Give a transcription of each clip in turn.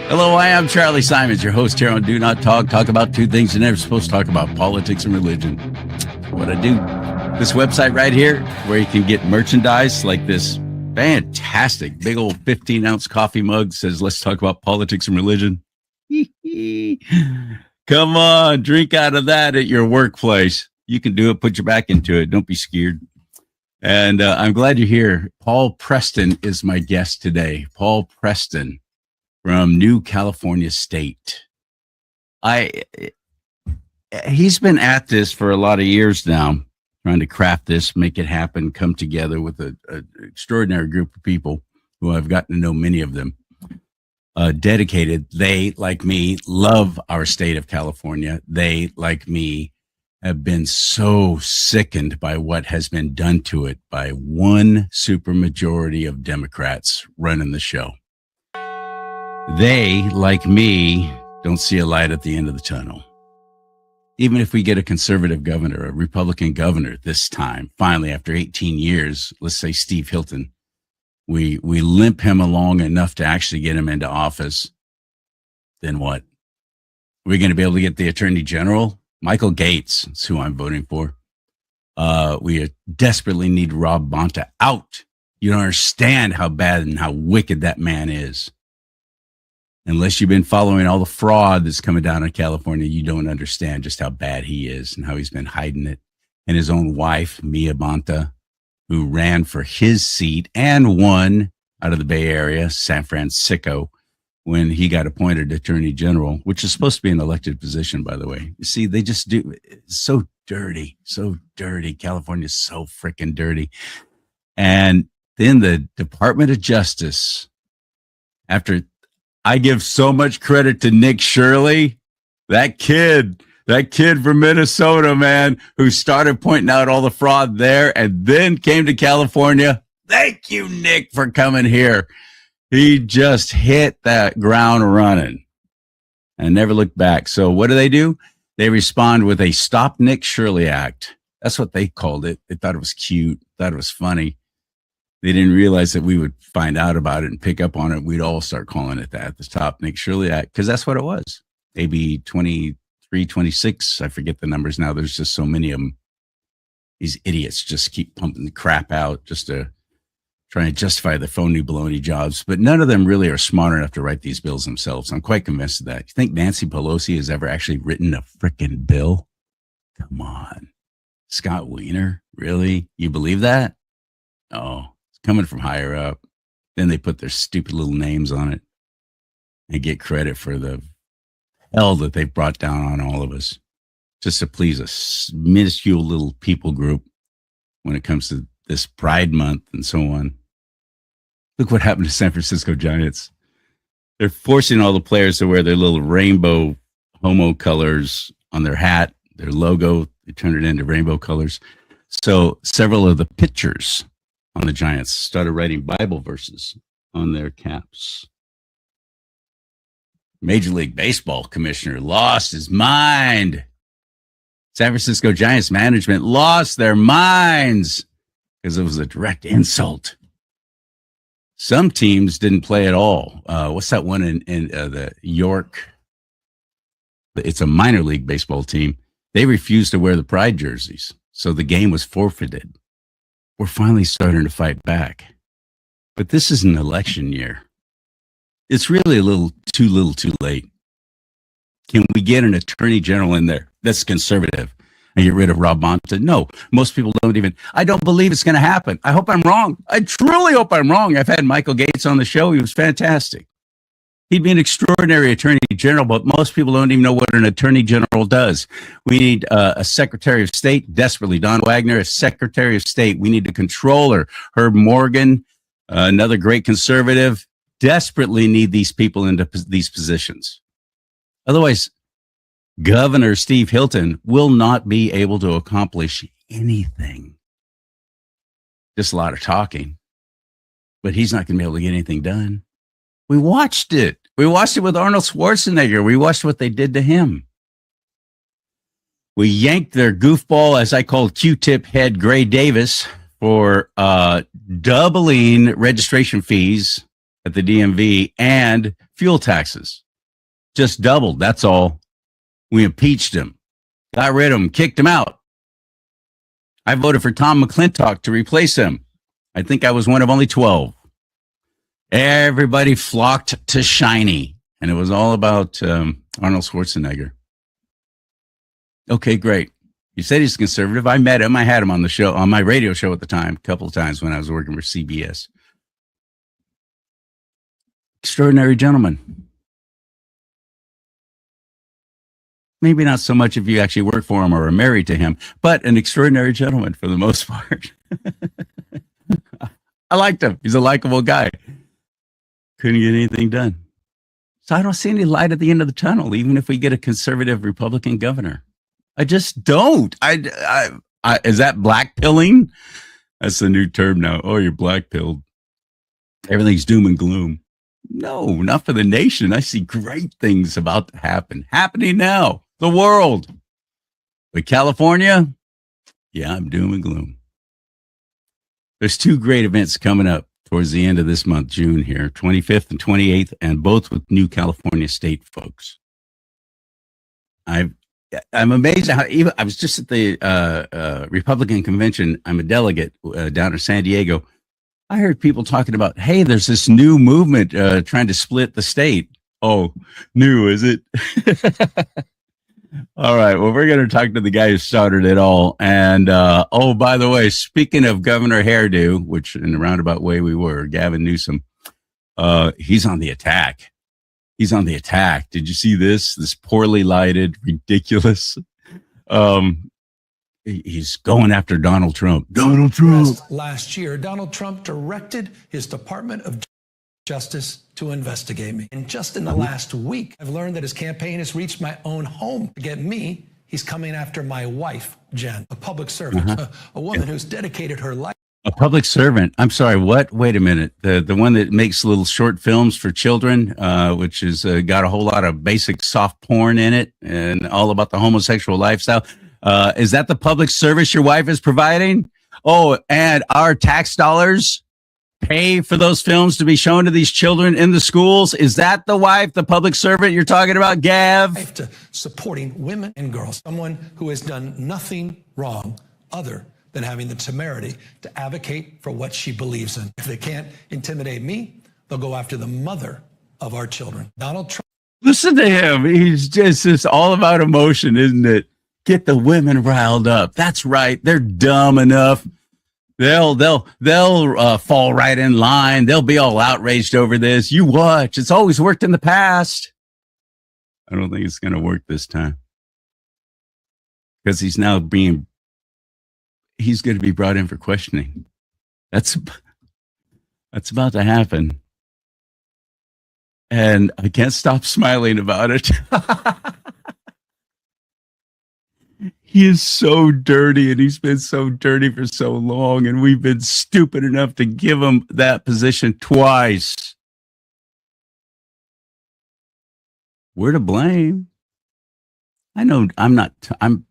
Hello, I am CharLee Simons, your host here on Do Not Talk. Talk about two things you're never supposed to talk about: politics and religion. What I do. This website right here, where you can get merchandise like this fantastic big old 15-ounce coffee mug, says, "Let's talk about politics and religion." Come on, drink out of that at your workplace. You can do it. Put your back into it. Don't be scared. And I'm glad you're here. Paul Preston is my guest today. Paul Preston from New California State. He's been at this for a lot of years now, trying to craft this, make it happen, come together with an extraordinary group of people who I've gotten to know, many of them. Dedicated. They, like me, love our state of California. They, like me, have been so sickened by what has been done to it by one supermajority of Democrats running the show. They, like me, don't see a light at the end of the tunnel. Even if we get a conservative governor, a Republican governor this time, finally, after 18 years, let's say Steve Hilton, we limp him along enough to actually get him into office, then what? Are we going to be able to get the Attorney General? Michael Gates is who I'm voting for. We desperately need Rob Bonta out. You don't understand how bad and how wicked that man is. Unless you've been following all the fraud that's coming down in California, you don't understand just how bad he is and how he's been hiding it. And his own wife, Mia Bonta, who ran for his seat and won out of the Bay Area, San Francisco, when he got appointed Attorney General, which is supposed to be an elected position, by the way. You see, they just do. It's so dirty, so dirty. California's so freaking dirty. And then the Department of Justice, after I give so much credit to Nick Shirley, that kid from Minnesota, man, who started pointing out all the fraud there and then came to California. Thank you, Nick, for coming here. He just hit that ground running and never looked back. So what do? They respond with a Stop Nick Shirley Act. That's what they called it. They thought it was cute, thought it was funny. They didn't realize that we would find out about it and pick up on it. We'd all start calling it that, the Stop Nick Shirley Act, because that's what it was. AB 23, 26, I forget the numbers now. There's just so many of them. These idiots just keep pumping the crap out just to try and justify their phony baloney jobs. But none of them really are smart enough to write these bills themselves. I'm quite convinced of that. You think Nancy Pelosi has ever actually written a frickin' bill? Come on. Scott Wiener? Really? You believe that? Oh. Coming from higher up. Then they put their stupid little names on it and get credit for the hell that they've brought down on all of us just to please a minuscule little people group when it comes to this Pride Month and so on. Look what happened to San Francisco Giants. They're forcing all the players to wear their little rainbow homo colors on their hat, their logo. They turned it into rainbow colors. So several of the pitchers on the Giants started writing Bible verses on their caps. Major League Baseball commissioner lost his mind. San Francisco Giants management lost their minds because it was a direct insult. Some teams didn't play at all. What's that one in the York? It's a minor league baseball team. They refused to wear the Pride jerseys, so the game was forfeited. We're finally starting to fight back. But this is an election year. It's really a little too late. Can we get an attorney general in there that's conservative and get rid of Rob Bonta? No, most people don't even. I don't believe it's going to happen. I hope I'm wrong. I truly hope I'm wrong. I've had Michael Gates on the show. He was fantastic. He'd be an extraordinary attorney general, but most people don't even know what an attorney general does. We need a secretary of state, desperately. Don Wagner, a secretary of state. We need a controller. Herb Morgan, another great conservative. Desperately need these people into these positions. Otherwise, Governor Steve Hilton will not be able to accomplish anything. Just a lot of talking, but he's not going to be able to get anything done. We watched it. We watched it with Arnold Schwarzenegger. We watched what they did to him. We yanked their goofball, as I called Q-tip head, Gray Davis, for doubling registration fees at the DMV and fuel taxes. Just doubled. That's all. We impeached him, got rid of him, kicked him out. I voted for Tom McClintock to replace him. I think I was one of only 12. Everybody flocked to Shiny, and it was all about Arnold Schwarzenegger. Okay, great. He said he's conservative. I met him. I had him on the show, on my radio show at the time, a couple of times when I was working for CBS. Extraordinary gentleman. Maybe not so much if you actually work for him or are married to him, but an extraordinary gentleman for the most part. I liked him. He's a likable guy. Couldn't get anything done. So I don't see any light at the end of the tunnel, even if we get a conservative Republican governor. I just don't. Is that blackpilling? That's the new term now. Oh, you're blackpilled. Everything's doom and gloom. No, not for the nation. I see great things about to happen. Happening now. The world. But California, yeah, I'm doom and gloom. There's two great events coming up towards the end of this month, June here, 25th and 28th, and both with new California state folks. I'm amazed at how even I was just at the Republican convention. I'm a delegate down in San Diego. I heard people talking about, hey, there's this new movement trying to split the state. Oh, new, is it? All right. Well, we're going to talk to the guy who started it all. And, oh, by the way, speaking of Governor Hairdo, which in a roundabout way we were, Gavin Newsom, he's on the attack. He's on the attack. Did you see this? This poorly lighted, ridiculous. He's going after Donald Trump. Donald Trump. Last year, Donald Trump directed his Department of Justice to investigate me. And just in the last week, I've learned that his campaign has reached my own home to get me. He's coming after my wife, Jen, a public servant, a woman who's dedicated her life. A public servant. I'm sorry, what? Wait a minute. The one that makes little short films for children, which has got a whole lot of basic soft porn in it and all about the homosexual lifestyle. Is that the public service your wife is providing? Oh, and our tax dollars pay for those films to be shown to these children in the schools? Is that the wife, the public servant you're talking about, Gav? To supporting women and girls, someone who has done nothing wrong other than having the temerity to advocate for what she believes in. If they can't intimidate me, they'll go after the mother of our children. Donald Trump. Listen to him. He's just all about emotion, isn't it? Get the women riled up. That's right. They're dumb enough. They'll fall right in line. They'll be all outraged over this. You watch. It's always worked in the past. I don't think it's going to work this time because he's going to be brought in for questioning. That's about to happen. And I can't stop smiling about it. He is so dirty, and he's been so dirty for so long, and we've been stupid enough to give him that position twice. We're to blame. I know I'm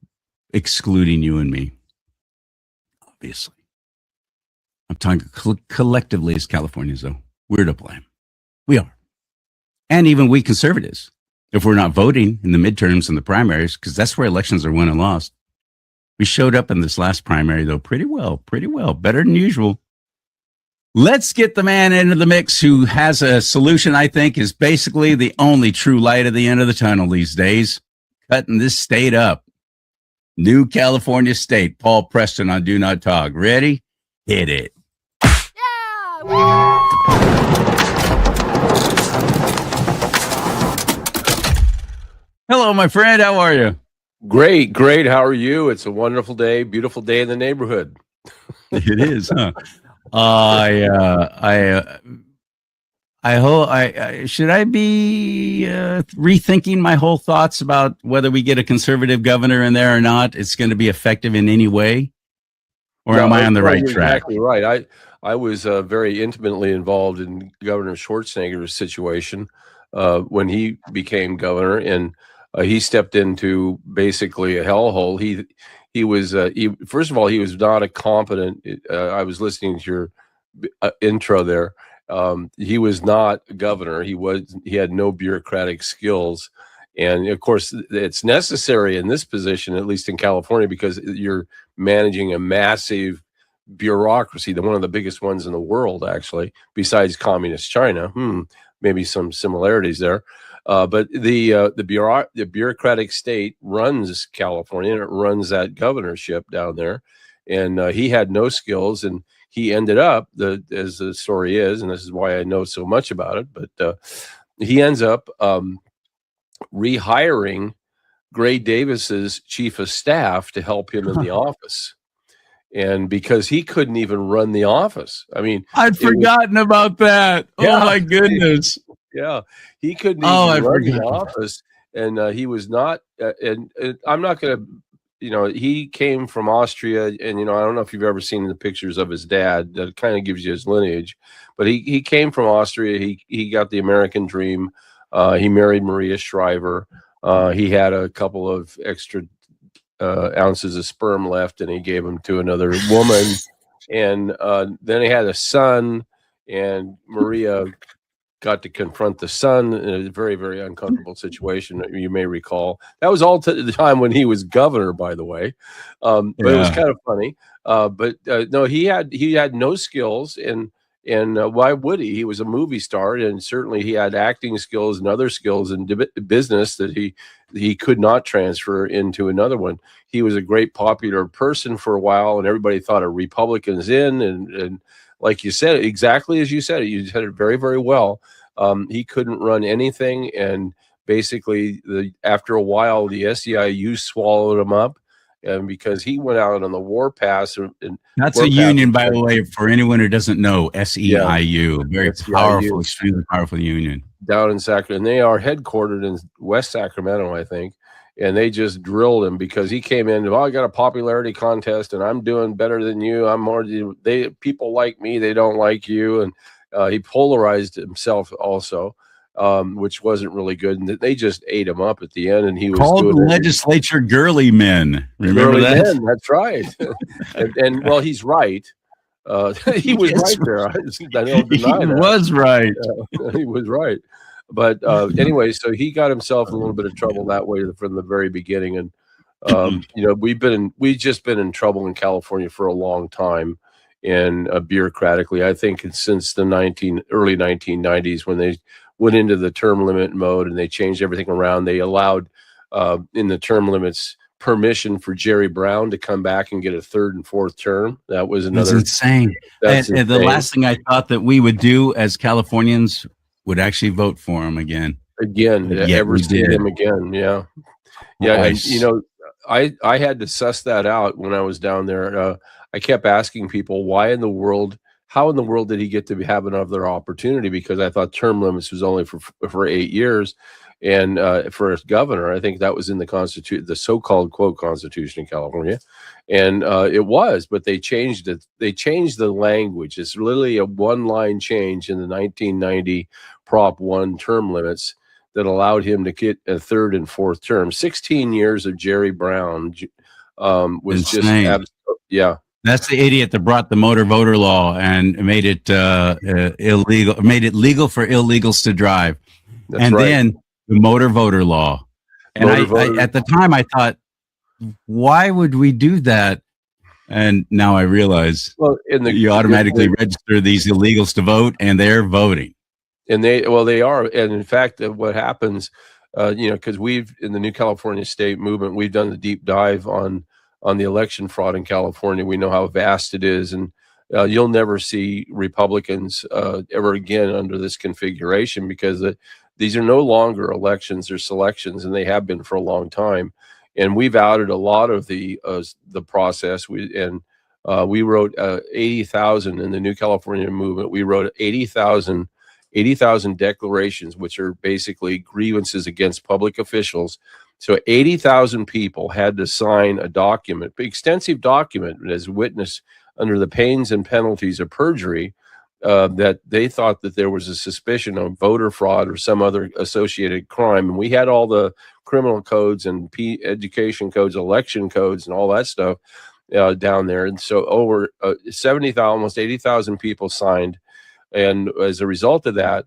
excluding you and me, obviously. I'm talking collectively as Californians, though. We're to blame. We are. And even we conservatives, if we're not voting in the midterms and the primaries, because that's where elections are won and lost. We showed up in this last primary, though, pretty well, better than usual. Let's get the man into the mix who has a solution I think is basically the only true light at the end of the tunnel these days, cutting this state up. New California State, Paul Preston on Do Not Talk. Ready? Hit it. Yeah! Hello, my friend. How are you? Great. How are you? It's a wonderful day, beautiful day in the neighborhood. It is, huh? I hope should I be rethinking my whole thoughts about whether we get a conservative governor in there or not? It's going to be effective in any way, or am I on the right track? Exactly right. I was very intimately involved in Governor Schwarzenegger's situation when he became governor, and he stepped into basically a hellhole. He was first of all, he was not a competent. I was listening to your intro there, He was not a governor. He had no bureaucratic skills. And of course, it's necessary in this position, at least in California, because you're managing a massive bureaucracy, one of the biggest ones in the world, actually, besides communist China. Maybe some similarities there. But the bureaucratic state runs California, and it runs that governorship down there. And he had no skills, and he ended up, as the story is, and this is why I know so much about it, but he ends up rehiring Gray Davis's chief of staff to help him in the office. And because he couldn't even run the office. I mean, I'd forgotten about that. Yeah. Oh my goodness. Yeah, he couldn't even run the office, and he was not. And I'm not going to, he came from Austria, and I don't know if you've ever seen the pictures of his dad. That kind of gives you his lineage. But he came from Austria. He got the American dream. He married Maria Shriver. He had a couple of extra ounces of sperm left, and he gave them to another woman. And then he had a son, and Maria got to confront the son in a very, very uncomfortable situation. You may recall that was all the time when he was governor, by the way. But it was kind of funny. No, he had no skills, and why would he? He was a movie star, and certainly he had acting skills and other skills in business that he could not transfer into another one. He was a great popular person for a while, and everybody thought of Republicans and like you said, exactly as you said it very, very well. He couldn't run anything, and basically, after a while, the SEIU swallowed him up, and because he went out on the warpath. And that's a union, by the way, for anyone who doesn't know. SEIU, a very powerful, extremely powerful union down in Sacramento, and they are headquartered in West Sacramento, I think. And they just drilled him because he came in. I got a popularity contest, and I'm doing better than you. I'm more. People like me. They don't like you, and he polarized himself also, which wasn't really good. And they just ate him up at the end. And he was called the legislature "girly men." Remember that? Men, that's right. and well, he's right. He was right there. I don't deny that. Was right. He was right. But anyway, so he got himself in a little bit of trouble that way from the very beginning. And we've just been in trouble in California for a long time, and bureaucratically, I think it's since the early 1990s when they went into the term limit mode and they changed everything around. They allowed in the term limits permission for Jerry Brown to come back and get a third and fourth term. That was another. That's insane. And the last thing I thought that we would do as Californians would actually vote for him again. Ever see him again. Yeah. Nice. And, I had to suss that out when I was down there. I kept asking people, how in the world did he get to have another opportunity? Because I thought term limits was only for 8 years. And for a governor, I think that was in the Constitution, the so-called quote Constitution in California. And it was, but they changed it. They changed the language. It's literally a one-line change in the 1990 Prop 1 term limits that allowed him to get a third and fourth term. 16 years of Jerry Brown was insane. Just yeah. That's the idiot that brought the motor voter law and made it illegal, made it legal for illegals to drive. That's right. Then the motor voter law. And I at the time I thought, why would we do that? And now I realize you automatically register these illegals to vote, and they're voting. And they are. And in fact, what happens, because we've, in the New California State Movement, we've done the deep dive on the election fraud in California. We know how vast it is. And you'll never see Republicans ever again under this configuration, because these are no longer elections, they're selections, and they have been for a long time. And we've outed a lot of the process. We wrote 80,000 in the New California Movement. We wrote 80,000 declarations, which are basically grievances against public officials. So 80,000 people had to sign a document, extensive document, as witness under the pains and penalties of perjury, that they thought that there was a suspicion of voter fraud or some other associated crime. And we had all the criminal codes and education codes, election codes, and all that stuff down there. And so over 70,000, almost 80,000 people signed. And as a result of that,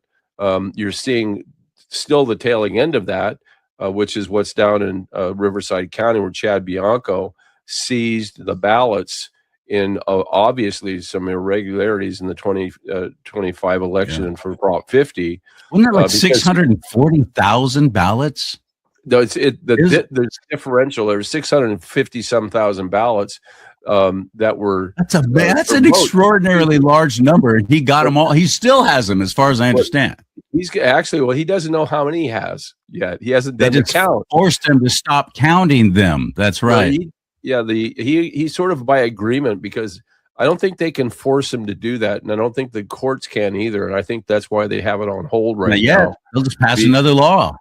you're seeing still the tailing end of that, which is what's down in Riverside County, where Chad Bianco seized the ballots in obviously some irregularities in the 2025 election and for Prop 50. Wasn't that like 640,000 ballots? No, there's differential. There's 650 some thousand ballots that were. That's an extraordinarily large number. He got them all. He still has them, as far as I understand. He's actually, well, he doesn't know how many he has yet. He hasn't done the count. Forced him to stop counting them. That's right. He sort of by agreement, because I don't think they can force him to do that, and I don't think the courts can either. And I think that's why they have it on hold right now. They'll just pass another law.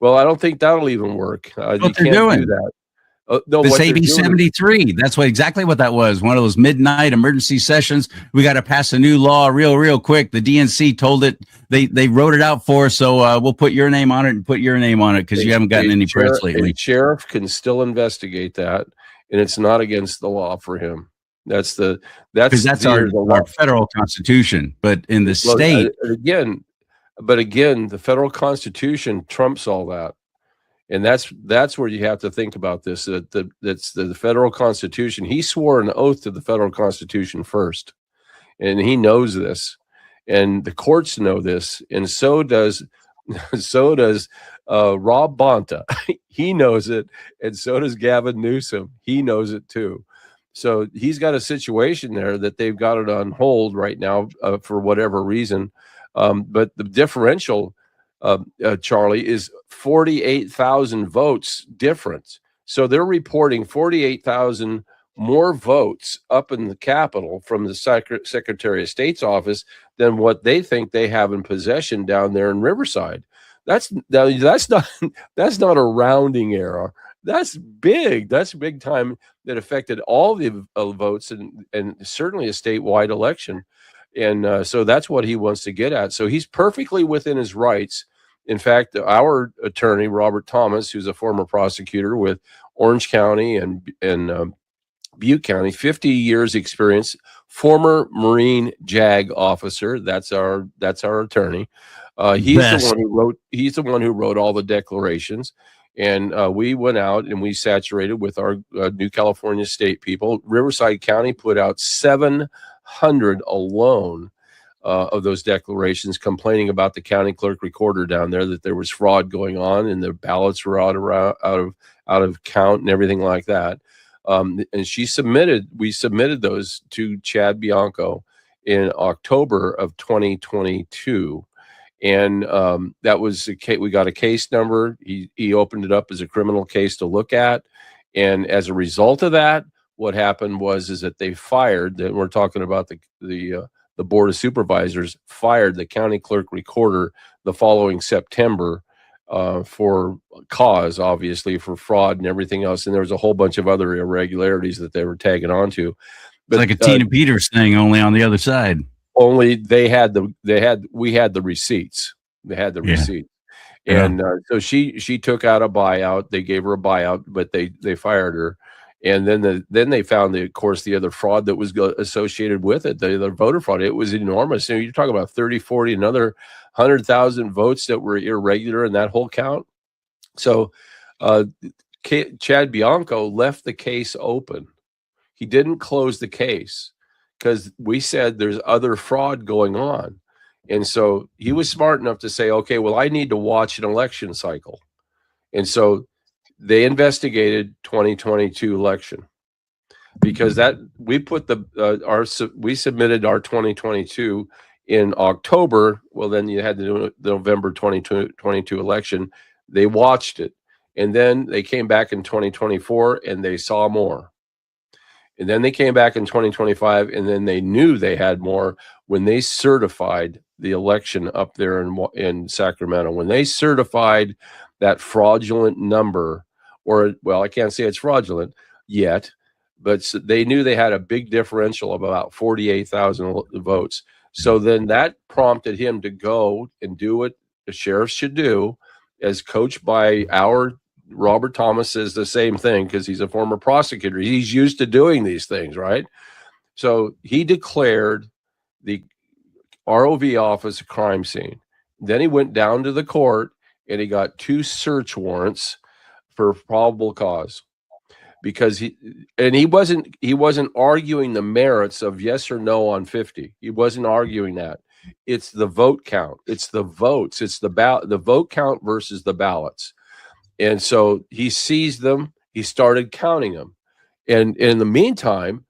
Well, I don't think that'll even work. What they're doing? Do that. No, this AB 73. That's exactly what that was. One of those midnight emergency sessions. We got to pass a new law real quick. The DNC told it. They wrote it out for us. So we'll put your name on it and put your name on it because you haven't gotten any press lately. A sheriff can still investigate that, and it's not against the law for him. That's our federal constitution. But in the state, again, the federal constitution trumps all that. And that's where you have to think about this. That's the federal constitution. He swore an oath to the federal constitution first, and he knows this, and the courts know this, and so does Rob Bonta. He knows it, and so does Gavin Newsom. He knows it too. So he's got a situation there that they've got it on hold right now for whatever reason. But the differential, CharLee, is 48,000 votes difference. So they're reporting 48,000 more votes up in the Capitol from the Secretary of State's office than what they think they have in possession down there in Riverside. That's not a rounding error. That's big. That's big time that affected all the votes and certainly a statewide election. And so that's what he wants to get at. So he's perfectly within his rights. In fact, our attorney, Robert Thomas, who's a former prosecutor with Orange County and Butte County, 50 years experience, former Marine JAG officer. That's our attorney. He's the one who wrote all the declarations. And we went out and we saturated with our New California state people. Riverside County put out 700 alone of those declarations, complaining about the county clerk recorder down there, that there was fraud going on and the ballots were out of count and everything like that. And we submitted those to Chad Bianco in October of 2022. And that was we got a case number. He opened it up as a criminal case to look at. And as a result of that, what happened is that they fired, and we're talking about the Board of Supervisors fired the county clerk recorder the following September for cause, obviously, for fraud and everything else. And there was a whole bunch of other irregularities that they were tagging onto. But it's like a Tina Peters thing, only on the other side. Only we had the receipts. They had the receipts. And so she took out a buyout. They gave her a buyout, but they fired her. And then they found, of course, the other fraud that was associated with it, the other voter fraud. It was enormous. So you're talking about 30, 40, another 100,000 votes that were irregular in that whole count. So Chad Bianco left the case open. He didn't close the case because we said there's other fraud going on. And so he was smart enough to say, okay, well, I need to watch an election cycle. And so they investigated 2022 election, because that we put we submitted our 2022 in October. Well, then you had the November 2022 election. They watched it, and then they came back in 2024 and they saw more. And then they came back in 2025, and then they knew they had more when they certified the election up there in Sacramento. When they certified that fraudulent number, I can't say it's fraudulent yet, but they knew they had a big differential of about 48,000 votes. So then that prompted him to go and do what the sheriff should do, as coached by our Robert Thomas says the same thing because he's a former prosecutor. He's used to doing these things, right? So he declared the ROV office, a crime scene. Then he went down to the court and he got 2 search warrants for probable cause, because he wasn't arguing the merits of yes or no on 50. He wasn't arguing that. It's the vote count. It's the votes. It's the vote count versus the ballots. And so he seized them. He started counting them. And in the meantime,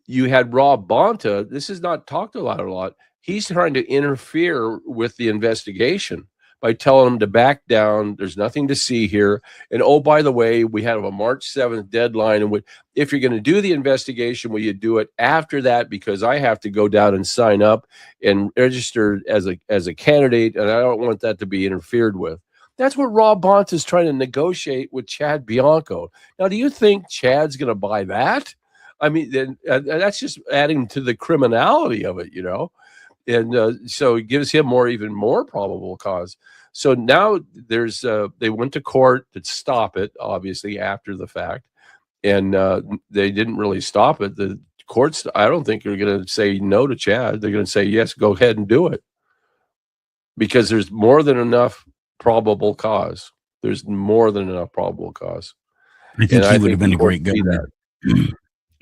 you had Rob Bonta. This is not talked about a lot. He's trying to interfere with the investigation by telling them to back down. There's nothing to see here. And oh, by the way, we have a March 7th deadline. And if you're going to do the investigation, will you do it after that? Because I have to go down and sign up and register as a candidate, and I don't want that to be interfered with. That's what Rob Bonta is trying to negotiate with Chad Bianco. Now, do you think Chad's going to buy that? I mean, then that's just adding to the criminality of it, And so it gives him even more probable cause. So now they went to court to stop it, obviously, after the fact. And they didn't really stop it. The courts, I don't think, are going to say no to Chad. They're going to say, yes, go ahead and do it. Because there's more than enough probable cause. There's more than enough probable cause. I think he would have been a great governor.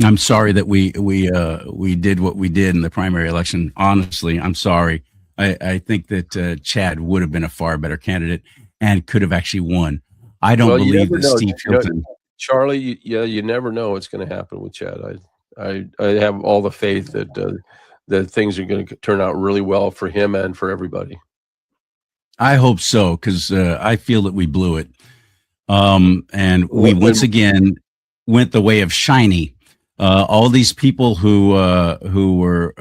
I'm sorry that we did what we did in the primary election. Honestly, I'm sorry. I think that Chad would have been a far better candidate and could have actually won. I don't believe that Steve Hilton. CharLee, you never know what's going to happen with Chad. I have all the faith that things are going to turn out really well for him and for everybody. I hope so, because I feel that we blew it. And we once again went the way of shiny. All these people who were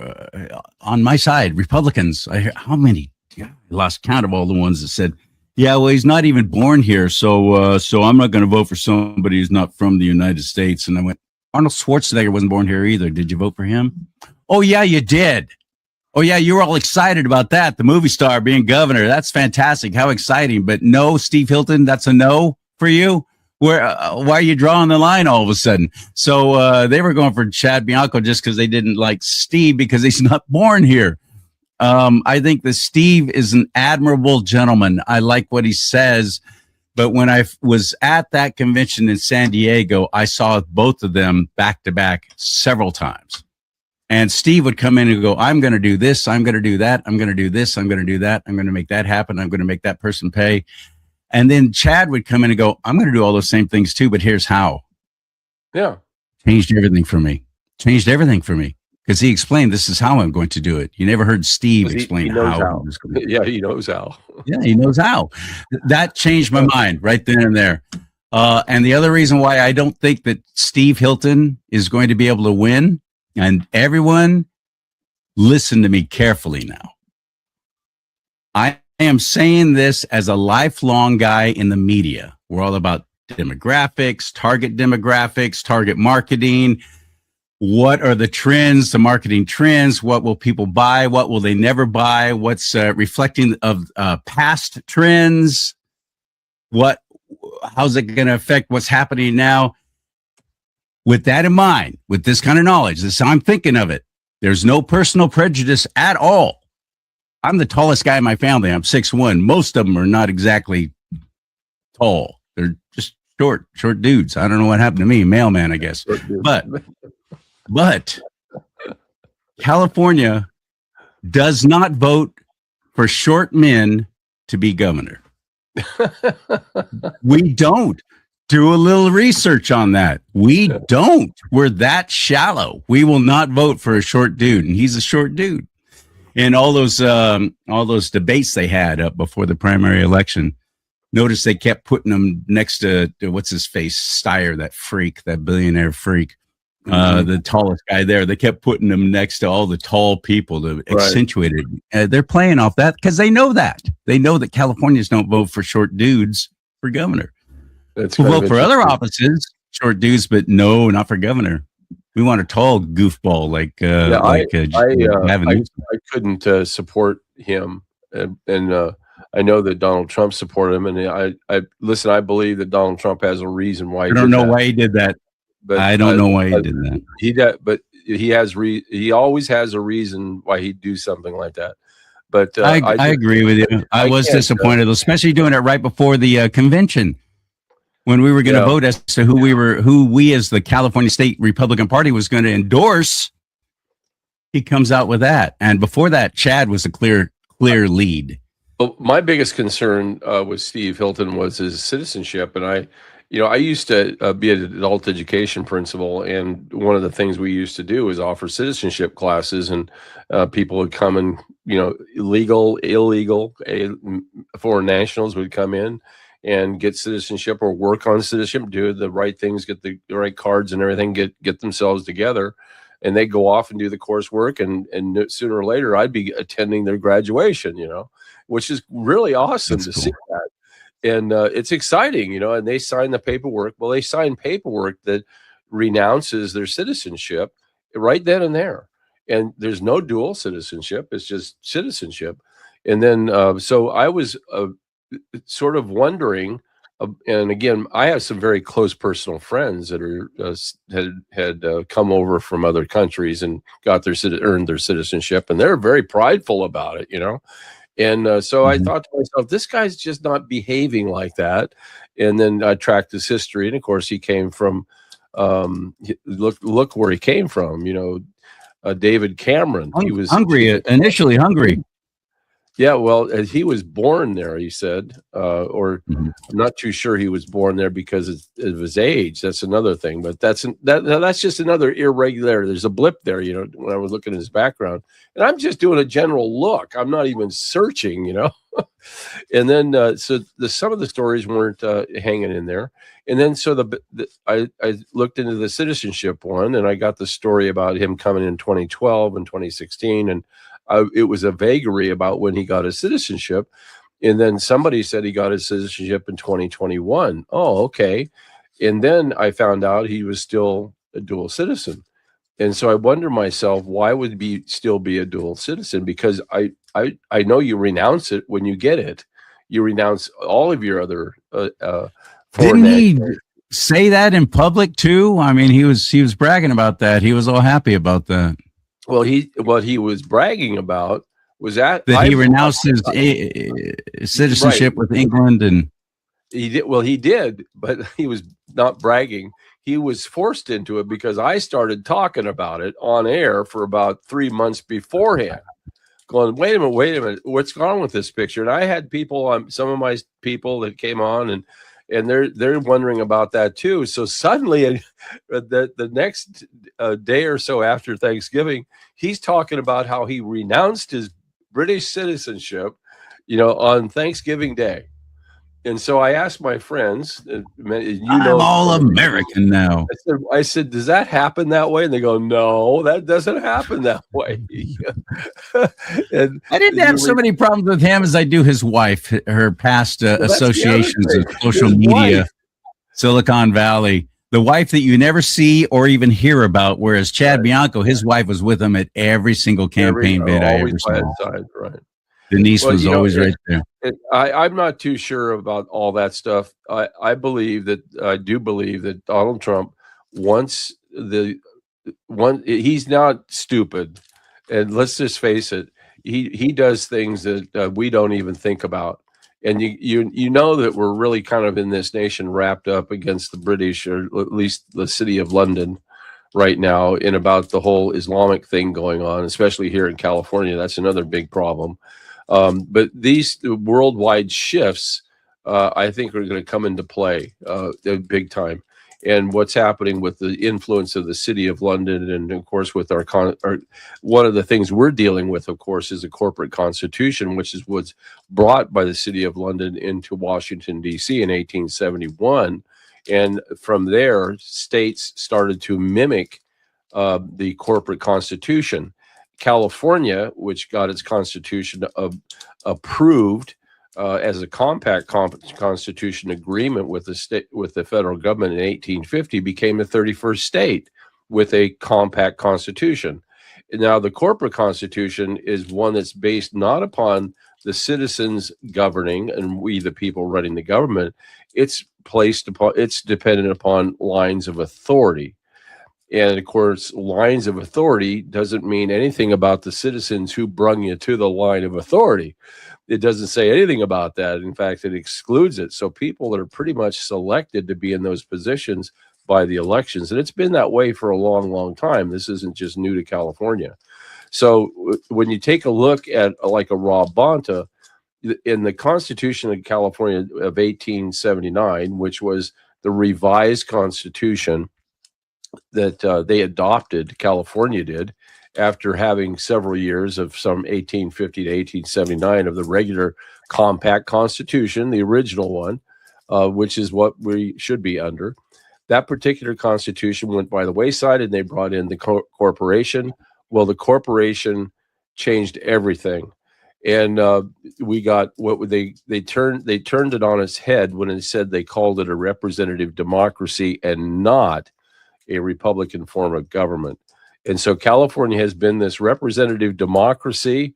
on my side, Republicans, I hear how many? I lost count of all the ones that said, yeah, well, he's not even born here. So I'm not going to vote for somebody who's not from the United States. And I went, Arnold Schwarzenegger wasn't born here either. Did you vote for him? Oh, yeah, you did. Oh, yeah, you were all excited about that. The movie star being governor. That's fantastic. How exciting. But no, Steve Hilton, that's a no for you. Why are you drawing the line all of a sudden? So they were going for Chad Bianco just because they didn't like Steve because he's not born here. I think that Steve is an admirable gentleman. I like what he says. But when I was at that convention in San Diego, I saw both of them back to back several times. And Steve would come in and go, I'm going to do this. I'm going to do that. I'm going to do this. I'm going to do that. I'm going to make that happen. I'm going to make that person pay. And then Chad would come in and go, I'm going to do all those same things too, but here's how. Yeah. Changed everything for me. Because he explained, this is how I'm going to do it. You never heard Steve explain how. Yeah, he knows how. Yeah, he knows how. That changed my mind right then and there. And the other reason why I don't think that Steve Hilton is going to be able to win, and everyone listen to me carefully now. I am saying this as a lifelong guy in the media. We're all about demographics, target marketing. What are the trends, the marketing trends? What will people buy? What will they never buy? What's reflecting of past trends? How's it going to affect what's happening now? With that in mind, with this kind of knowledge, this is how I'm thinking of it. There's no personal prejudice at all. I'm the tallest guy in my family. I'm 6'1". Most of them are not exactly tall. They're just short dudes. I don't know what happened to me, mailman, I guess. But California does not vote for short men to be governor. We don't. Do a little research on that. We don't. We're that shallow. We will not vote for a short dude, and he's a short dude. And all those debates they had up before the primary election, notice they kept putting them next to what's his face, Steyer, that billionaire freak, the tallest guy there. They kept putting them next to all the tall people to accentuate it. They're playing off that because they know that. They know that Californians don't vote for short dudes for governor. We'll vote for other offices, short dudes, but no, not for governor. We want a tall goofball I couldn't support him, and I know that Donald Trump supported him, and I believe that Donald Trump has a reason why. I don't know why he did that. But I don't know why he did that. But he always has a reason why he'd do something like that. But I agree with you. I was disappointed, especially doing it right before the convention when we were going to vote as to who we as the California State Republican Party was going to endorse. He comes out with that, and before that, Chad was a clear lead. Well, my biggest concern with Steve Hilton was his citizenship, and I used to be an adult education principal, and one of the things we used to do is offer citizenship classes, and people would come and, legal, illegal, foreign nationals would come in and get citizenship or work on citizenship, do the right things, get the right cards and everything, get themselves together. And they go off and do the coursework, and sooner or later I'd be attending their graduation, which is really awesome to see that. And it's exciting, and they sign the paperwork. Well, they sign paperwork that renounces their citizenship right then and there. And there's no dual citizenship. It's just citizenship. And then, so I was sort of wondering, and again, I have some very close personal friends that are had come over from other countries and earned their citizenship, and they're very prideful about it, And so I thought to myself, this guy's just not behaving like that. And then I tracked his history, and of course, he came from look where he came from. David Cameron. He was initially Hungary. Yeah, well, he was born there, he said, or I'm not too sure he was born there because of his age. That's another thing, but that's just another irregularity. There's a blip there, when I was looking at his background, and I'm just doing a general look. I'm not even searching, And then so some of the stories weren't hanging in there, and then so I looked into the citizenship one, and I got the story about him coming in 2012 and 2016, and it was a vagary about when he got his citizenship. And then somebody said he got his citizenship in 2021. Oh, okay. And then I found out he was still a dual citizen. And so I wonder myself, why would he still be a dual citizen? Because I know you renounce it when you get it. You renounce all of your other Didn't he say that in public too? I mean, he was bragging about that. He was all happy about that. Well, what he was bragging about was that he renounced his citizenship with England, and he did. Well, he did, but he was not bragging. He was forced into it because I started talking about it on air for about 3 months beforehand, going, wait a minute, what's going on with this picture? And I had people, some of my people that came on, and they're wondering about that too. So suddenly, the next day or so after Thanksgiving, he's talking about how he renounced his British citizenship, on Thanksgiving Day. And so I asked my friends, I'm all American now. I said, does that happen that way? And they go, no, that doesn't happen that way. And I didn't have so many problems with him as I do his wife, her past associations of social media, Silicon Valley, the wife that you never see or even hear about. Whereas Chad Bianco, his wife was with him at every single campaign bid I ever saw. Right. Denise was always right there. I'm not too sure about all that stuff. I do believe that Donald Trump wants he's not stupid, and let's just face it, he does things that we don't even think about. And you know that we're really kind of in this nation wrapped up against the British, or at least the city of London right now, in about the whole Islamic thing going on, especially here in California. That's another big problem. But these worldwide shifts, I think, are going to come into play big time. And what's happening with the influence of the city of London, and of course, with our one of the things we're dealing with, of course, is a corporate constitution, which is what's brought by the city of London into Washington, D.C. in 1871. And from there, states started to mimic the corporate constitution. California, which got its constitution approved as a compact constitution agreement with the federal government in 1850, became the 31st state with a compact constitution. Now, the corporate constitution is one that's based not upon the citizens governing and we the people running the government. It's dependent upon lines of authority. And of course, lines of authority doesn't mean anything about the citizens who brung you to the line of authority. It doesn't say anything about that. In fact, it excludes it. So people that are pretty much selected to be in those positions by the elections. And it's been that way for a long, long time. This isn't just new to California. So when you take a look at like a Rob Bonta, in the Constitution of California of 1879, which was the revised Constitution that they adopted, California did, after having several years of some 1850 to 1879 of the regular compact Constitution, the original one, which is what we should be under. That particular Constitution went by the wayside, and they brought in the corporation. Well, the corporation changed everything. And we got what they turned it on its head when it said they called it a representative democracy and not a Republican form of government. And so California has been this representative democracy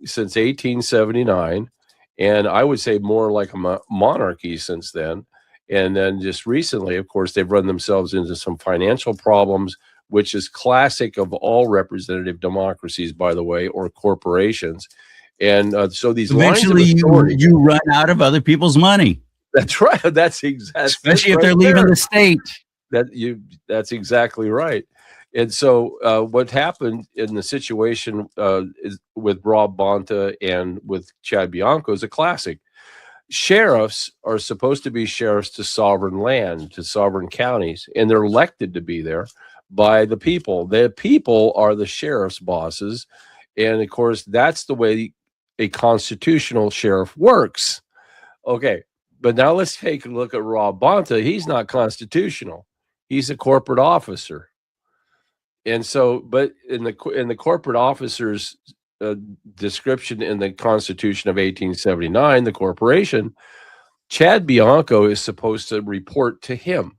since 1879, and I would say more like a monarchy since then. And then just recently, of course, they've run themselves into some financial problems, which is classic of all representative democracies, by the way, or corporations. And so these eventually lines of authority, you run out of other people's money. That's right. That's exactly, especially if they're leaving the state. That's exactly right. And so what happened in the situation is with Rob Bonta and with Chad Bianco is a classic. Sheriffs are supposed to be sheriffs to sovereign land, to sovereign counties, and they're elected to be there by the people. The people are the sheriff's bosses. And of course, that's the way a constitutional sheriff works. Okay, but now let's take a look at Rob Bonta. He's not constitutional. He's a corporate officer. And so, but in the corporate officer's description in the Constitution of 1879, the corporation, Chad Bianco is supposed to report to him,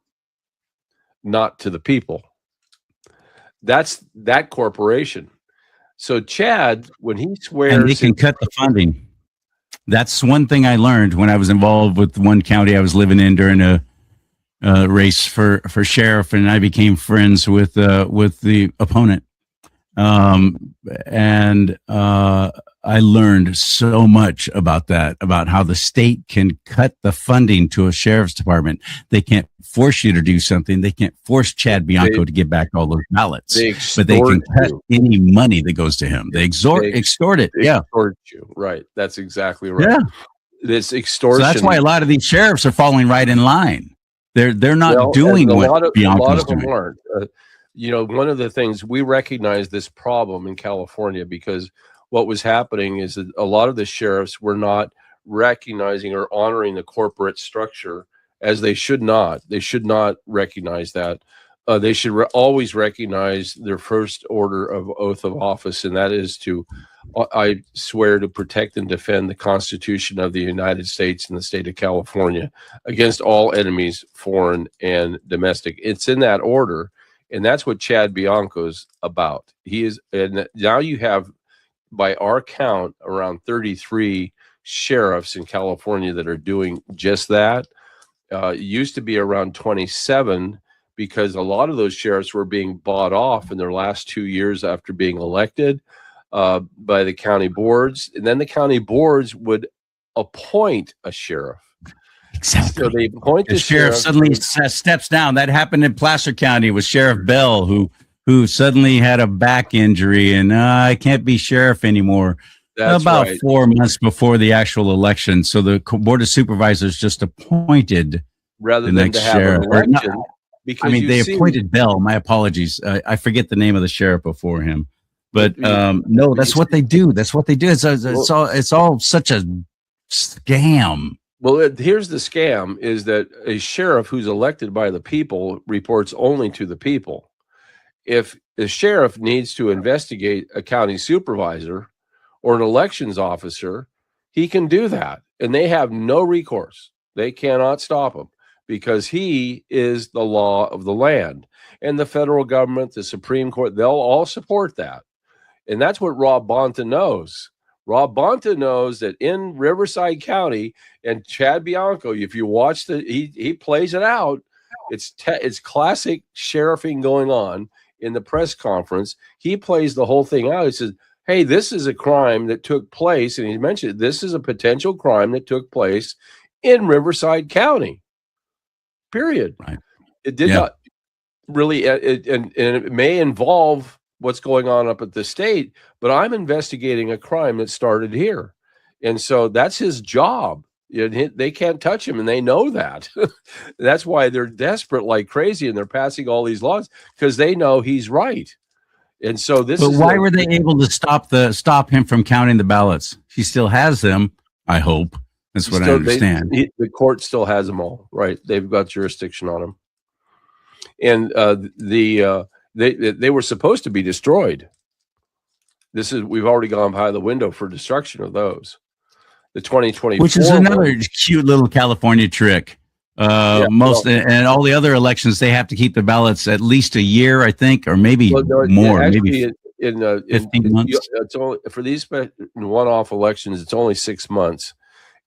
not to the people. That's that corporation. So Chad, when he swears, and they can cut the funding. That's one thing I learned when I was involved with one county I was living in during a race for sheriff, and I became friends with the opponent. And I learned so much about that, about how the state can cut the funding to a sheriff's department. They can't force you to do something. They can't force Chad Bianco to give back all those ballots, but they can cut any money that goes to him. They extort it. Yeah. Extort you. Right. That's exactly right. Yeah. This extortion. So that's why a lot of these sheriffs are falling right in line. They're not doing what Bianco's doing. Them aren't. One of the things we recognize this problem in California, because what was happening is that a lot of the sheriffs were not recognizing or honoring the corporate structure as they should not. They should not recognize that. They should always recognize their first order of oath of office, and that is to, I swear to protect and defend the Constitution of the United States and the state of California against all enemies, foreign and domestic. It's in that order, and that's what Chad Bianco's about. He is, and now you have, by our count, around 33 sheriffs in California that are doing just that. It used to be around 27, because a lot of those sheriffs were being bought off in their last 2 years after being elected by the county boards. And then the county boards would appoint a sheriff. Exactly. So they appoint the sheriff suddenly steps down. That happened in Placer County with Sheriff Bell, who suddenly had a back injury and I can't be sheriff anymore. That's about right. 4 months before the actual election. So the board of supervisors just appointed rather the than next to have sheriff. an election. Because they appointed Bell. My apologies. I forget the name of the sheriff before him. But no, that's what they do. That's what they do. It's all such a scam. Well, here's the scam: is that a sheriff who's elected by the people reports only to the people. If the sheriff needs to investigate a county supervisor or an elections officer, he can do that, and they have no recourse. They cannot stop him, because he is the law of the land. And the federal government, the Supreme Court, they'll all support that. And that's what Rob Bonta knows. Rob Bonta knows that in Riverside County, and Chad Bianco, if you watch he plays it out. It's classic sheriffing going on in the press conference. He plays the whole thing out. He says, hey, this is a crime that took place, and he mentioned this is a potential crime that took place in Riverside County. Period. Right. It did not really, and it may involve what's going on up at the state, but I'm investigating a crime that started here. And so that's his job. They can't touch him, and they know that. That's why they're desperate like crazy, and they're passing all these laws because they know he's right. And so this But is why were they able to stop him from counting the ballots? He still has them, I hope. That's what I understand. The court still has them all, right? They've got jurisdiction on them. And they were supposed to be destroyed. We've already gone by the window for destruction of those. The 2024, which is another cute little California trick. And all the other elections, they have to keep the ballots at least a year, I think, or maybe more. Actually, maybe 15 months. It's only for these one-off elections. It's only 6 months,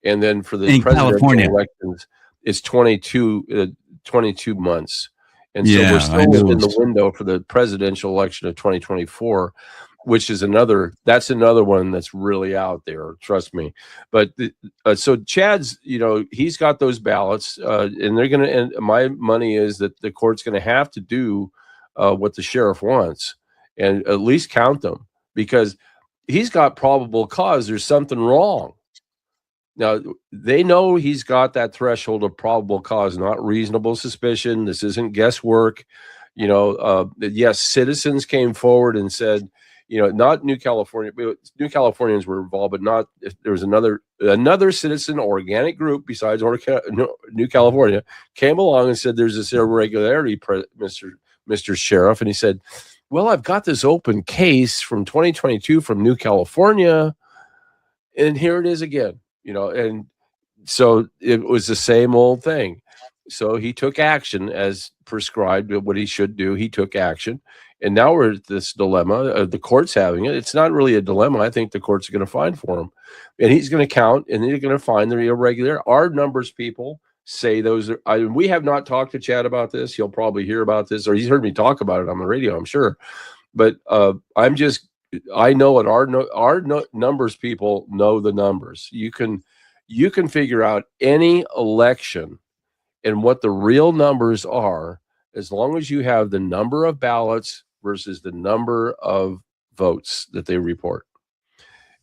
and then for the in presidential California elections, it's 22 months. And so we're still in the window for the presidential election of 2024, which is another one that's really out there. Trust me. But so Chad's, he's got those ballots, and they're going to. And my money is that the court's going to have to do what the sheriff wants, and at least count them, because he's got probable cause. There's something wrong. Now, they know he's got that threshold of probable cause, not reasonable suspicion. This isn't guesswork. Yes, citizens came forward and said, not New California. New Californians were involved, but not. There was another citizen organic group besides New California came along and said, there's this irregularity, Mr. Sheriff. And he said, well, I've got this open case from 2022 from New California, and here it is again. And so it was the same old thing. So he took action as prescribed what he should do. He took action. And now we're at this dilemma. The court's having it. It's not really a dilemma. I think the court's going to find for him. And he's going to count, and they're going to find they're irregular. Our numbers people say those are. We have not talked to Chad about this. He'll probably hear about this, or he's heard me talk about it on the radio, I'm sure. But I know what our numbers people know the numbers. You can figure out any election and what the real numbers are, as long as you have the number of ballots versus the number of votes that they report.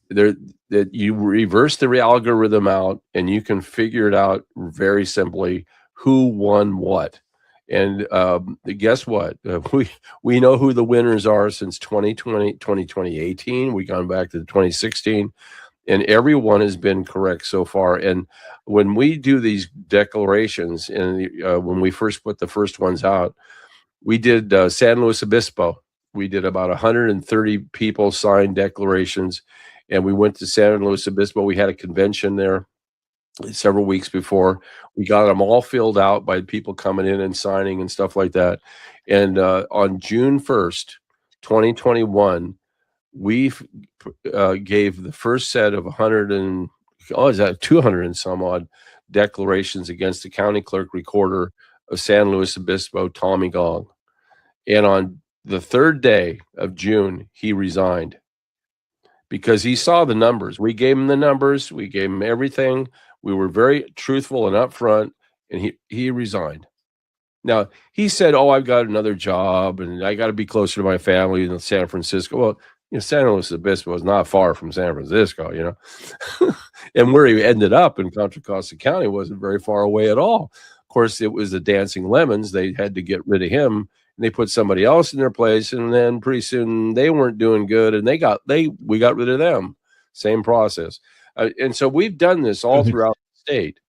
That you reverse the algorithm out, and you can figure it out very simply who won what. And guess what? We know who the winners are since 2018. We've gone back to 2016, and everyone has been correct so far. And when we do these declarations, and when we first put the first ones out, we did San Luis Obispo. We did about 130 people sign declarations, and we went to San Luis Obispo. We had a convention there several weeks before. We got them all filled out by people coming in and signing and stuff like that. And on June 1st, 2021, we gave the first set of 200 and some odd declarations against the county clerk recorder of San Luis Obispo, Tommy Gong. And on the third day of June, he resigned because he saw the numbers. We gave him the numbers. We gave him everything. We were very truthful and upfront, and he resigned. Now, he said, I've got another job, and I got to be closer to my family in San Francisco. Well, San Luis Obispo is not far from San Francisco, and where he ended up in Contra Costa County wasn't very far away at all. Of course, it was the Dancing Lemons. They had to get rid of him, and they put somebody else in their place, and then pretty soon they weren't doing good, and we got rid of them. Same process. And so we've done this all throughout the state.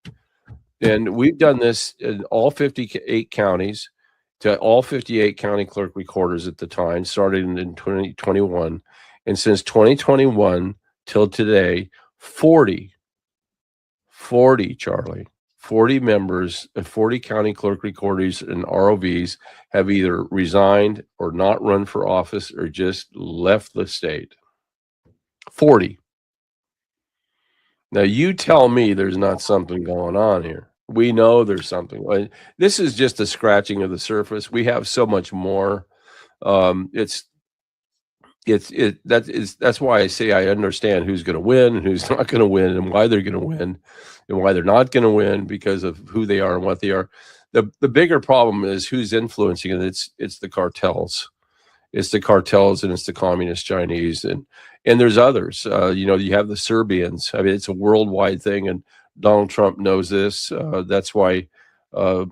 And we've done this in all 58 counties to all 58 county clerk recorders at the time, started in 2021. And since 2021 till today, 40 members of 40 county clerk recorders and ROVs have either resigned or not run for office or just left the state. 40. Now, you tell me there's not something going on here. We know there's something. This is just a scratching of the surface. We have so much more. It's that's why I say I understand who's going to win and who's not going to win, and why they're going to win and why they're not going to win, because of who they are and what they are. The bigger problem is who's influencing it. It's the cartels. It's the cartels, and it's the communist Chinese, and there's others. You have the Serbians. I mean, it's a worldwide thing, and Donald Trump knows this. That's why uh,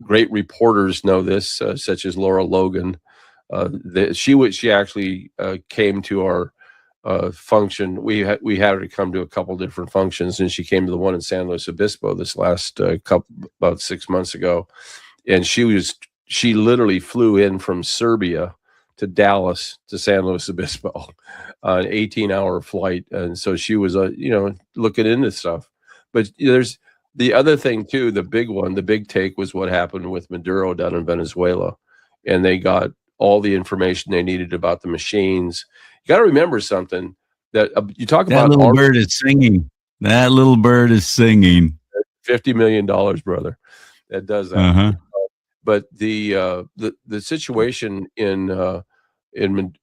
great reporters know this, such as Laura Logan. She actually came to our function. We had her to come to a couple different functions, and she came to the one in San Luis Obispo this last about 6 months ago, and she literally flew in from Serbia to Dallas to San Luis Obispo, an 18-hour flight, and so she was looking into stuff. But there's the other thing too. The big take was what happened with Maduro down in Venezuela, and they got all the information they needed about the machines. You got to remember something that you talk that about. That little bird is singing. That little bird is singing. $50 million, brother. That does that. Uh-huh. But the situation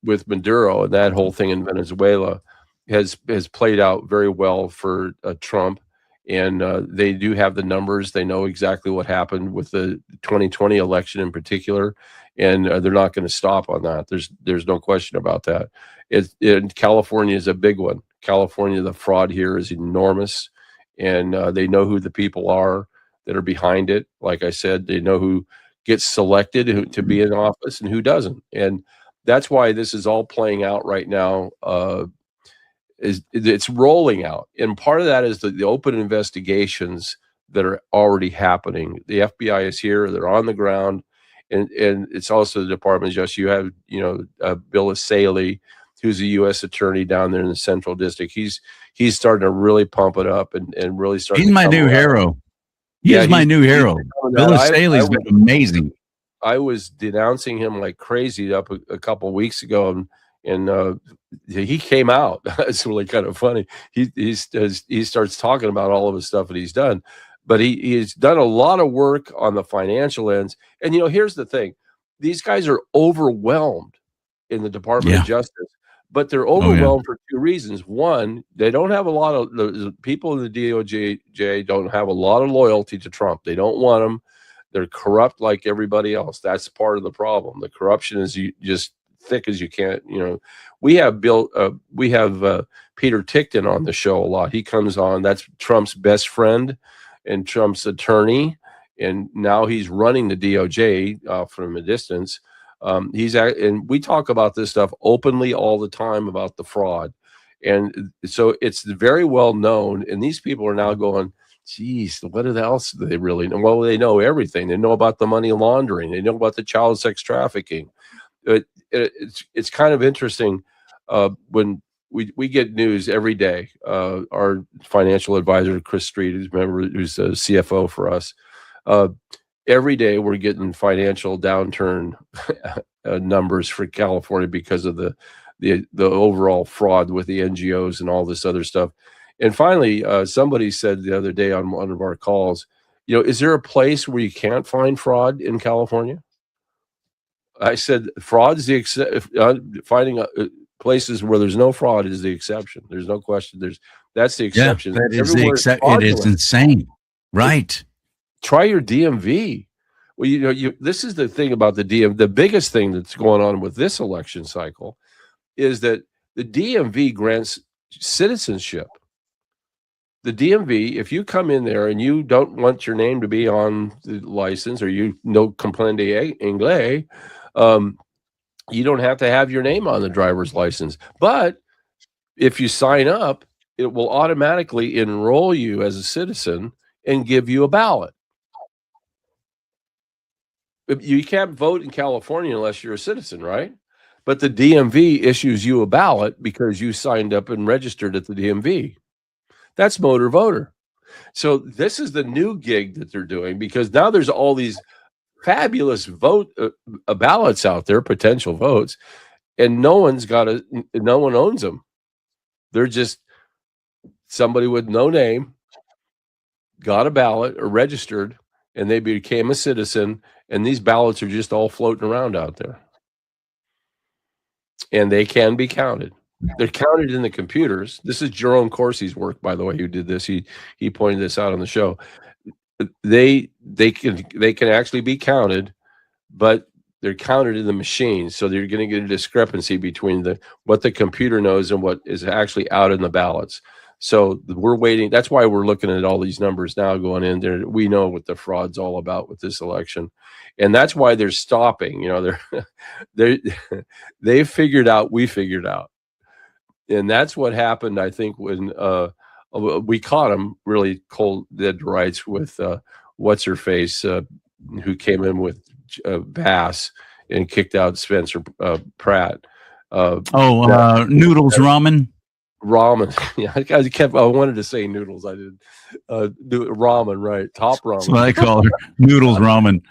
with Maduro and that whole thing in Venezuela has played out very well for Trump, and they do have the numbers. They know exactly what happened with the 2020 election in particular, and they're not going to stop on that. There's no question about that. California is a big one. California, the fraud here is enormous, and they know who the people are that are behind it. Like I said, they know who gets selected to be in office and who doesn't, and that's why this is all playing out right now. It's rolling out, and part of that is the open investigations that are already happening. The FBI is here; they're on the ground, and it's also the Department of Justice. You have Bill Saley, who's a U.S. attorney down there in the Central District. He's starting to really pump it up and really start. He's my new hero. He's my new hero. Bill Saley's been amazing. I was denouncing him like crazy up a couple of weeks ago, and he came out. It's really kind of funny. He starts talking about all of his stuff that he's done, but he's done a lot of work on the financial ends. And here's the thing: these guys are overwhelmed in the Department of Justice, but they're overwhelmed for two reasons. One, they don't have a lot of the people in the DOJ don't have a lot of loyalty to Trump. They don't want him. They're corrupt like everybody else. That's part of the problem. The corruption is just thick as you can't. We have Peter Tickton on the show a lot. He comes on. That's Trump's best friend and Trump's attorney, and now he's running the DOJ from a distance. And we talk about this stuff openly all the time about the fraud, and so it's very well known. And these people are now going, geez, what else do they really know? Well, they know everything. They know about the money laundering. They know about the child sex trafficking. It's kind of interesting when we get news every day. Our financial advisor, Chris Street, who's a CFO for us, every day we're getting financial downturn numbers for California because of the overall fraud with the NGOs and all this other stuff. And finally, somebody said the other day on one of our calls, is there a place where you can't find fraud in California? I said, fraud is the finding places where there's no fraud is the exception. There's no question. That's the exception. Yeah, that is the exception. It is insane, right? Try your DMV. Well, this is the thing about the DMV. The biggest thing that's going on with this election cycle is that the DMV grants citizenship. The DMV, if you come in there and you don't want your name to be on the license, or you no comprende inglés, you don't have to have your name on the driver's license. But if you sign up, it will automatically enroll you as a citizen and give you a ballot. You can't vote in California unless you're a citizen, right? But the DMV issues you a ballot because you signed up and registered at the DMV. That's motor voter. So this is the new gig that they're doing, because now there's all these fabulous ballots out there, potential votes, and no one owns them. They're just somebody with no name got a ballot or registered, and they became a citizen, and these ballots are just all floating around out there. And they can be counted. They're counted in the computers. This is Jerome Corsi's work, by the way, who did this. He pointed this out on the show. They can actually be counted, but they're counted in the machine. So you're going to get a discrepancy between what the computer knows and what is actually out in the ballots. So we're waiting. That's why we're looking at all these numbers now going in there. We know what the fraud's all about with this election. And that's why they're stopping. You know, they figured out, we figured out. And that's what happened, I think, when we caught them really cold dead rights with what's her face, who came in with Bass and kicked out Spencer Pratt. Noodles ramen. Ramen. Yeah, I wanted to say noodles. I did. Ramen, right? Top ramen. That's what I call her. Noodles ramen.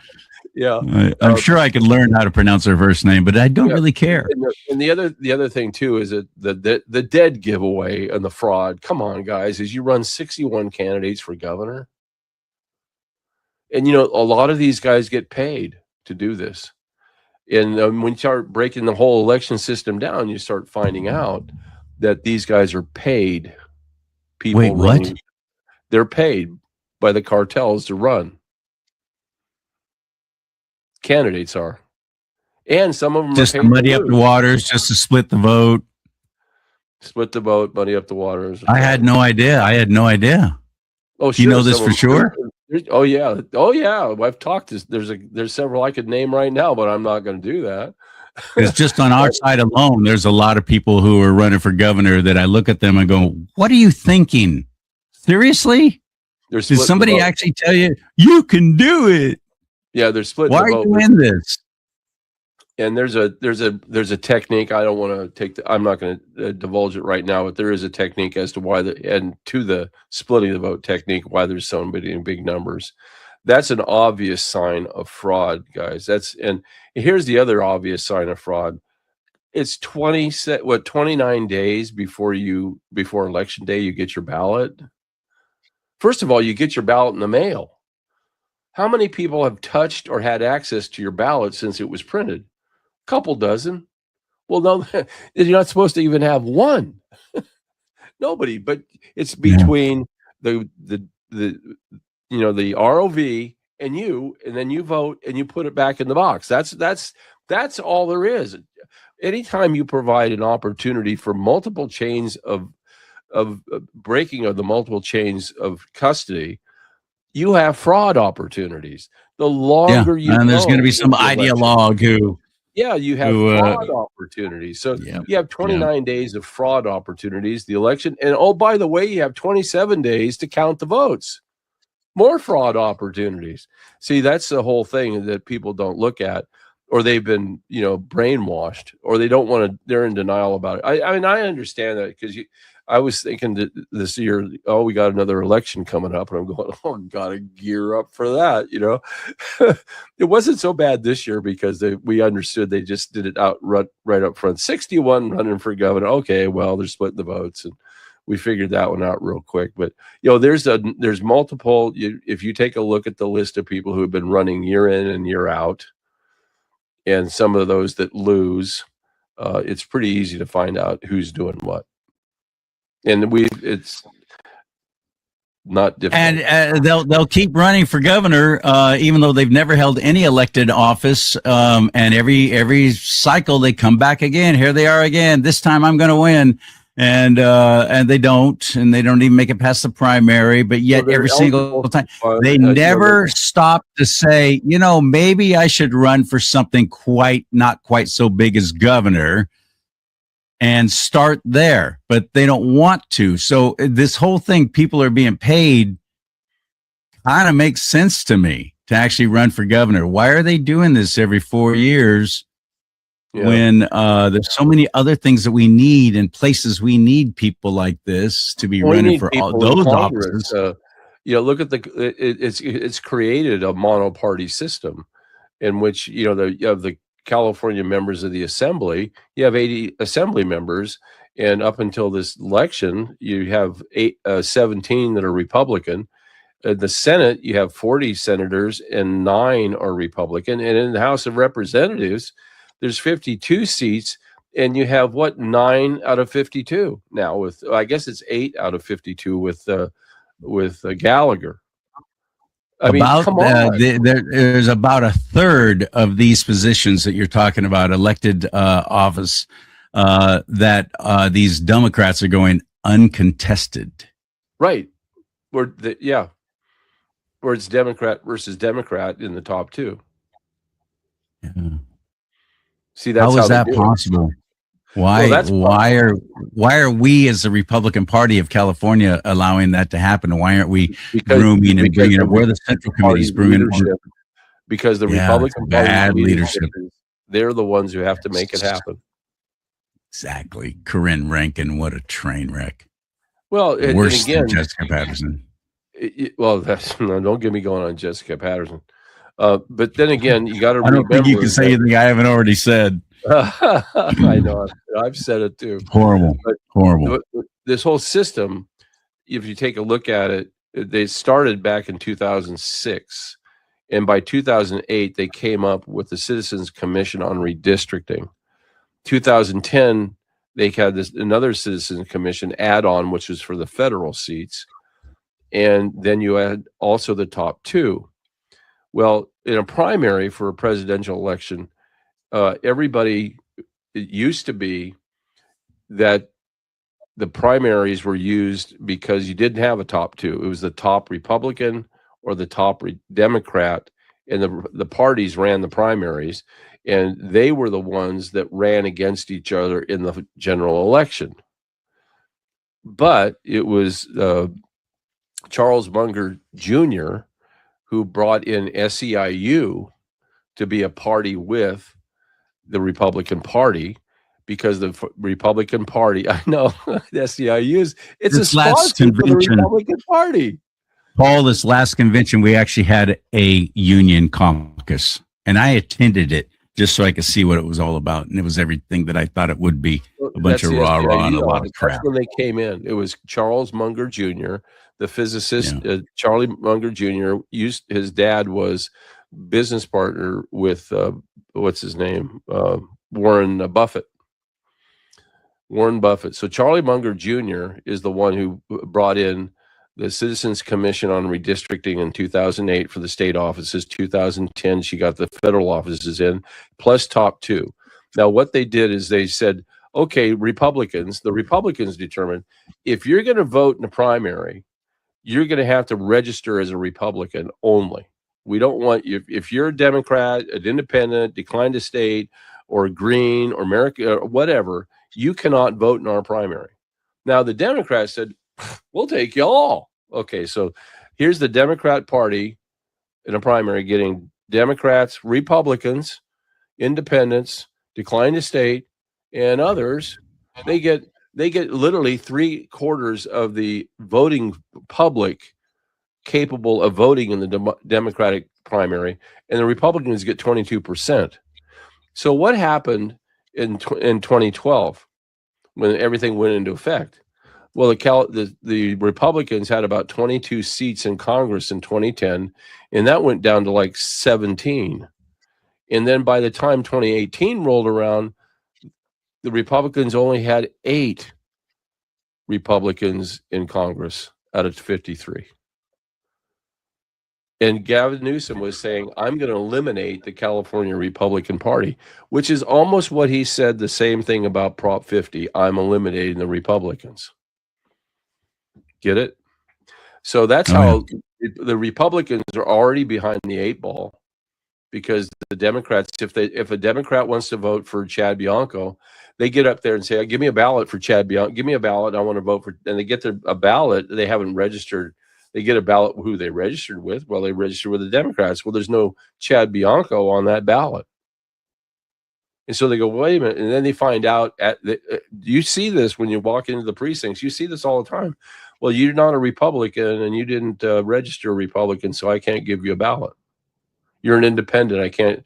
Yeah, I'm sure I could learn how to pronounce her first name, but I don't really care. And the other thing too is that the dead giveaway and the fraud. Come on, guys, is you run 61 candidates for governor, and a lot of these guys get paid to do this. And when you start breaking the whole election system down, you start finding out that these guys are paid people. Wait, what? They're paid by the cartels to run. Candidates are, and some of them just are to muddy up the waters, just to split the vote. Split the vote, muddy up the waters. I had no idea. Oh, sure. You know this for sure? Oh yeah. I've talked to. There's several I could name right now, but I'm not going to do that. Because just on our side alone, there's a lot of people who are running for governor that I look at them and go, "What are you thinking? Seriously? Did somebody actually tell you you can do it?" Yeah, they're split. Why are you in this? And there's a technique. I don't want to I'm not going to divulge it right now, but there is a technique as to why the splitting the vote technique, why there's so many big numbers. That's an obvious sign of fraud, guys. And here's the other obvious sign of fraud. It's 29 days before election day you get your ballot. First of all, you get your ballot in the mail. How many people have touched or had access to your ballot since it was printed? A couple dozen. Well, no, you're not supposed to even have one. Nobody, but it's between the ROV and you, and then you vote and you put it back in the box. That's all there is. Anytime you provide an opportunity for multiple chains of breaking of the multiple chains of custody, you have fraud opportunities. The longer and there's going to be some ideologue who. Yeah, you have fraud opportunities. So you have 29 days of fraud opportunities, the election. And by the way, you have 27 days to count the votes. More fraud opportunities. See, that's the whole thing that people don't look at, or they've been, brainwashed, or they don't want to, they're in denial about it. I mean, I understand that because I was thinking that this year, we got another election coming up, and I'm going, gotta gear up for that. It wasn't so bad this year because we understood they just did it right up front. 61 running for governor. Okay, well, they're splitting the votes, and we figured that one out real quick. But there's multiple. If you take a look at the list of people who have been running year in and year out, and some of those that lose, it's pretty easy to find out who's doing what. And it's not difficult. And they'll keep running for governor, even though they've never held any elected office. And every cycle they come back again. Here they are again. This time I'm going to win. And they don't even make it past the primary. But yet every single time they never stop to say, maybe I should run for something not quite so big as governor. And start there, but they don't want to. So this whole thing, people are being paid, kind of makes sense to me to actually run for governor. Why are they doing this every 4 years when there's so many other things that we need and places we need people like this to be running for all those offices? Look at it's created a monoparty system in which you have the California members of the assembly. You have 80 assembly members, and up until this election, you have 17 that are Republican. In the Senate, you have 40 senators and 9 are Republican. And in the House of Representatives, there's 52 seats, and you have 9 out of 52 now. With I guess it's 8 out of 52 with Gallagher. I mean, come on. There's about a third of these positions that you're talking about, elected office, that these Democrats are going uncontested. Right. Where it's Democrat versus Democrat in the top 2. Yeah. See, that's how is that possible? Why are we as the Republican Party of California allowing that to happen? Why aren't we grooming and bringing it? Where the Central Committee's bringing it? Because the Republican Party leadership, they're the ones who have to make it happen. Exactly. Corinne Rankin, what a train wreck. Well, worse than Jessica Patterson. Don't get me going on Jessica Patterson. But then again, you got to remember. I don't think you can say anything I haven't already said. I know. I've said it too. Horrible. Horrible. This whole system, if you take a look at it, they started back in 2006. And by 2008, they came up with the Citizens Commission on Redistricting. 2010, they had another Citizens Commission add-on, which was for the federal seats. And then you had also the top 2. Well, in a primary for a presidential election, it used to be that the primaries were used because you didn't have a top 2. It was the top Republican or the top Democrat, and the parties ran the primaries, and they were the ones that ran against each other in the general election. But it was Charles Munger Jr. who brought in SEIU to be a party with the Republican Party, because the Republican Party, I know, the SEIU, it's a sponsor for the Republican Party. Paul, this last convention, we actually had a union caucus, and I attended it just so I could see what it was all about. And it was everything that I thought it would be, a bunch of rah-rah and a lot of crap. That's when they came in. It was Charles Munger Jr., the physicist. Charlie Munger Jr. his dad was business partner with, what's his name? Warren Buffett. Warren Buffett. So Charlie Munger Jr. is the one who brought in the Citizens Commission on Redistricting in 2008 for the state offices. 2010, she got the federal offices in, plus top 2. Now, what they did is they said, okay, the Republicans determined if you're going to vote in a primary, you're going to have to register as a Republican only. We don't want you, if you're a Democrat, an independent, declined to state, or green, or America, or whatever, you cannot vote in our primary. Now, the Democrats said, we'll take you all. Okay, so here's the Democrat Party in a primary getting Democrats, Republicans, independents, declined to state, and others. They get literally 3/4 of the voting public capable of voting in the Democratic primary, and the Republicans get 22%. So what happened in 2012 when everything went into effect? Well, the Republicans had about 22 seats in Congress in 2010, and that went down to like 17. And then by the time 2018 rolled around, the Republicans only had 8 Republicans in Congress out of 53. And Gavin Newsom was saying, I'm going to eliminate the California Republican Party, which is almost what he said the same thing about Prop 50. I'm eliminating the Republicans. Get it? So that's how the Republicans are already behind the 8 ball, because the Democrats, if a Democrat wants to vote for Chad Bianco, they get up there and say, give me a ballot for Chad Bianco. Give me a ballot. I want to vote for, and they get a ballot. They haven't registered. They get a ballot who they registered with. Well, they registered with the Democrats. Well, there's no Chad Bianco on that ballot. And so they go, wait a minute. And then they find out, you see this when you walk into the precincts. You see this all the time. Well, you're not a Republican and you didn't register a Republican, so I can't give you a ballot. You're an independent. I can't.